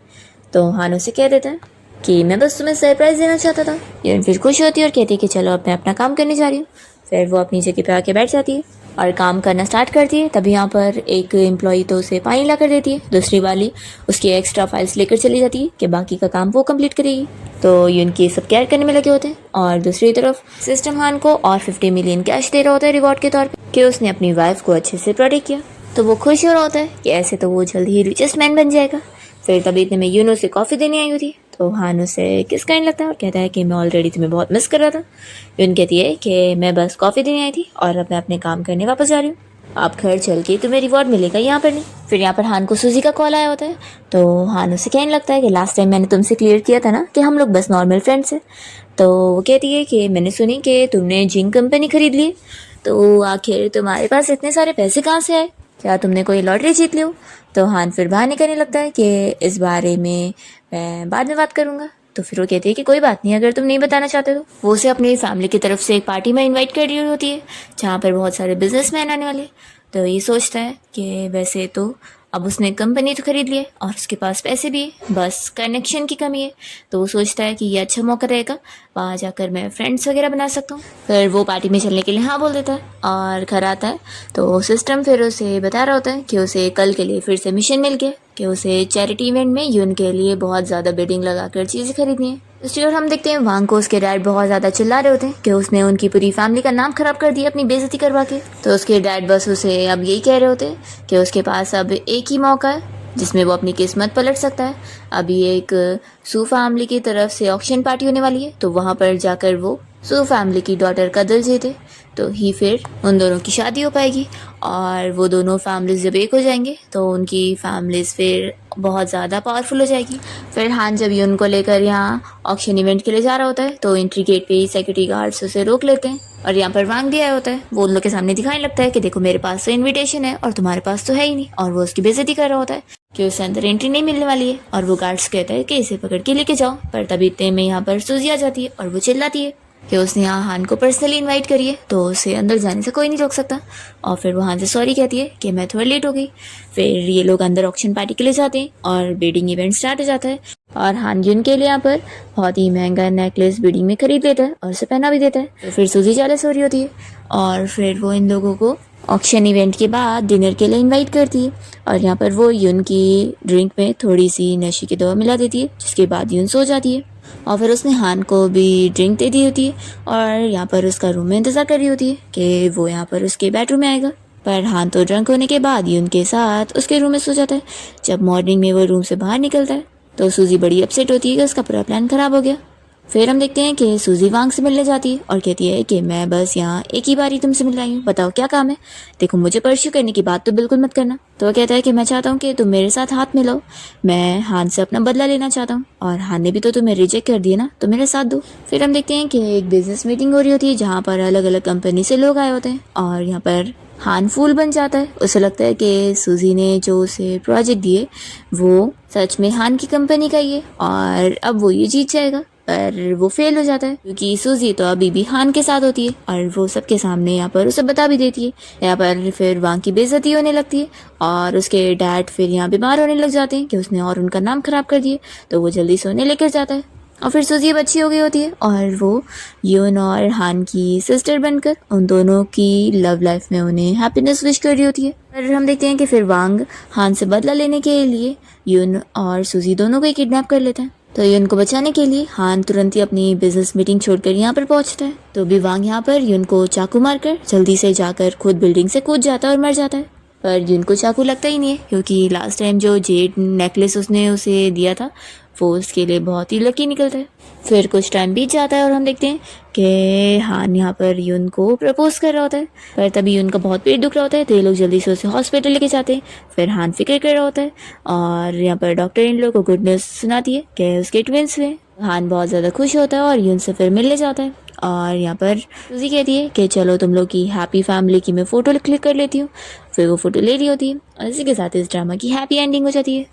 तो हान उसे कह देता है कि मैं बस तुम्हें सरप्राइज देना चाहता था। युन फिर खुश होती है और कहती है कि चलो अब मैं अपना काम करने जा रही हूँ। फिर वो अपनी जगह पे आके बैठ जाती है और काम करना स्टार्ट करती है। तभी यहाँ पर एक एम्प्लॉई तो उसे पानी ला कर देती है, दूसरी वाली उसकी एक्स्ट्रा फाइल्स लेकर चली जाती है कि बाकी का काम वो कंप्लीट करेगी। तो युन की सब केयर करने में लगे होते हैं और दूसरी तरफ सिस्टम हान को और 50 मिलियन कैश दे रहा होता है रिवॉर्ड के तौर पे कि उसने अपनी वाइफ को अच्छे से प्रोटेक्ट किया। तो वो खुश हो रहा होता है कि ऐसे तो वो जल्द ही रिचेस्ट मैन बन जाएगा। फिर तभी इतने में युन उसे कॉफ़ी देने आई हुई थी। तो हान उसे किस करने लगता है और कहता है कि मैं ऑलरेडी तुम्हें बहुत मिस कर रहा था। युन कहती है कि मैं बस कॉफ़ी देने आई थी और अब मैं अपने काम करने वापस जा रही हूँ, आप घर चल के तुम्हें रिवॉर्ड मिलेगा, यहाँ पर नहीं। फिर यहाँ पर हान को सूजी का कॉल आया होता है। तो हान उसे कहने लगता है कि लास्ट टाइम मैंने तुमसे क्लियर किया था ना कि हम लोग बस नॉर्मल फ्रेंड्स हैं। तो वो कहती है कि मैंने सुनी कि तुमने जिंक कंपनी खरीद ली, तो आखिर तुम्हारे पास इतने सारे पैसे कहाँ से आए, क्या तुमने कोई लॉटरी जीत ली हो। तो हान फिर बहाने करने लगता है कि इस बारे में मैं बाद में बात करूँगा। तो फिर वो कहती है कि कोई बात नहीं, अगर तुम नहीं बताना चाहते तो। वो उसे अपनी फैमिली की तरफ से एक पार्टी में इनवाइट कर रही होती है जहाँ पर बहुत सारे बिजनेसमैन आने वाले। तो ये सोचता है कि वैसे तो अब उसने कंपनी तो खरीद ली है और उसके पास पैसे भी है, बस कनेक्शन की कमी है। तो वो सोचता है कि ये अच्छा मौका रहेगा, वहाँ जाकर मैं फ्रेंड्स वगैरह बना सकता हूँ। फिर वो पार्टी में चलने के लिए हाँ बोल देता है और घर आता है। तो सिस्टम फिर उसे बता रहा होता है कि उसे कल के लिए फिर से मिशन मिल गया कि उसे चैरिटी इवेंट में युन के लिए बहुत ज़्यादा बिडिंग लगाकर चीज़ें खरीदनी है। दूसरी ओर हम देखते हैं वांग को उसके डैड बहुत ज़्यादा चिल्ला रहे होते हैं कि उसने उनकी पूरी फैमिली का नाम खराब कर दिया अपनी बेइज्जती करवा के। तो उसके डैड बस उसे अब यही कह रहे होते हैं कि उसके पास अब एक ही मौका है जिसमें वो अपनी किस्मत पलट सकता है। अभी एक सू फैमिली की तरफ से ऑक्शन पार्टी होने वाली है, तो वहाँ पर जाकर वो सू फैमिली की डॉटर का दिल जीते तो ही फिर उन दोनों की शादी हो पाएगी। और वो दोनों फैमिलीज जब एक हो जाएंगे तो उनकी फैमिलीज फिर बहुत ज़्यादा पावरफुल हो जाएगी। फिर हान जब युन को लेकर यहाँ ऑक्शन इवेंट के लिए जा रहा होता है तो एंट्री गेट पे ही सिक्योरिटी गार्ड्स उसे रोक लेते हैं और यहाँ पर वांग भी आया होता है। वो उन लोग के सामने दिखाने लगता है कि देखो मेरे पास तो इन्विटेशन है और तुम्हारे पास तो है ही नहीं, और वो उसकी बेइज्जती कर रहा होता है कि उसे अंदर एंट्री नहीं मिलने वाली है। और वो गार्ड्स कहता है कि इसे पकड़ के लेके जाओ। पर तभी इतने में यहाँ पर सूजी आ जाती है और वो चिल्लाती है कि उसने यहाँ हान को पर्सनली इनवाइट करी है तो उसे अंदर जाने से कोई नहीं रोक सकता। और फिर वो हान से सॉरी कहती है कि मैं थोड़ा लेट हो गई। फिर ये लोग अंदर ऑक्शन पार्टी के लिए जाते हैं और बिडिंग इवेंट स्टार्ट हो जाता है और हान युन के लिए यहाँ पर बहुत ही महंगा नेकलेस बिडिंग में खरीद लेता है और उसे पहना भी देता है। तो फिर सूजी जेलस हो रही होती है और फिर वो इन लोगों को ऑक्शन इवेंट के बाद डिनर के लिए इनवाइट करती है और यहाँ पर वो युन की ड्रिंक में थोड़ी सी नशे की दवा मिला देती है, जिसके बाद युन सो जाती है। और फिर उसने हान को भी ड्रिंक दे दी होती है और यहाँ पर उसका रूम में इंतज़ार कर रही होती है कि वो यहाँ पर उसके बेडरूम में आएगा। पर हान तो ड्रंक होने के बाद यून के साथ उसके रूम में सो जाता है। जब मॉर्निंग में वो रूम से बाहर निकलता है तो सूजी बड़ी अपसेट होती है कि उसका पूरा प्लान खराब हो गया। फिर हम देखते हैं कि सूजी वांग से मिलने जाती है और कहती है कि मैं बस यहाँ एक ही बार ही तुमसे मिल आई हूँ, बताओ क्या काम है। देखो मुझे परस्यू करने की बात तो बिल्कुल मत करना। तो वो कहता है कि मैं चाहता हूँ कि तुम मेरे साथ हाथ मिलाओ, मैं हान से अपना बदला लेना चाहता हूँ और हान ने भी तो तुम्हें रिजेक्ट कर दिया ना, तो मेरे साथ दो। फिर हम देखते हैं कि एक बिजनेस मीटिंग हो रही होती है जहाँ पर अलग अलग कंपनी से लोग आए होते हैं और यहाँ पर हान फूल बन जाता है। उसे लगता है कि सूजी ने जो उसे प्रोजेक्ट दिए वो सच में हान की कंपनी का ही है और अब वो ये जीत जाएगा, पर वो फेल हो जाता है क्योंकि सूजी तो अभी भी हान के साथ होती है और वो सबके सामने यहाँ पर उसे बता भी देती है। यहाँ पर फिर वांग की बेइज्जती होने लगती है और उसके डैड फिर यहाँ बीमार होने लग जाते हैं कि उसने और उनका नाम खराब कर दिया, तो वो जल्दी सोने लेकर जाता है। और फिर सूजी अब अच्छी हो गई होती है और वो यून और हान की सिस्टर बनकर उन दोनों की लव लाइफ में उन्हें हैप्पीनेस विश कर रही होती है। पर हम देखते हैं कि फिर वांग हान से बदला लेने के लिए यून और सूजी दोनों को ही किडनैप कर लेता है। तो यून को बचाने के लिए हान तुरंत ही अपनी बिजनेस मीटिंग छोड़कर यहाँ पर पहुंचता है। तो भी वांग यहाँ पर यून को चाकू मारकर जल्दी से जाकर खुद बिल्डिंग से कूद जाता है और मर जाता है। पर यून को चाकू लगता ही नहीं है क्योंकि लास्ट टाइम जो जेड नेकलेस उसने उसे दिया था वो उसके लिए बहुत ही लकी निकलता है। फिर कुछ टाइम बीत जाता है और हम देखते हैं कि हान यहाँ पर यून को प्रपोज कर रहा होता है, पर तभी यून का बहुत पेट दुख रहा होता है तो ये लोग जल्दी से उसे हॉस्पिटल लेके जाते हैं। फिर हान फिक्र कर रहा होता है और यहाँ पर डॉक्टर इन लोगों को गुड न्यूज़ सुनाती है कि उसके ट्विंस हुए। हान बहुत ज़्यादा खुश होता है और यून से फिर मिलने जाता है और यहाँ पर सूजी कहती है कि चलो तुम लोग की हैप्पी फैमिली की मैं फ़ोटो क्लिक कर लेती हूँ। फिर वो फ़ोटो ले रही होती है और इसी के साथ इस ड्रामा की हैप्पी एंडिंग हो जाती है।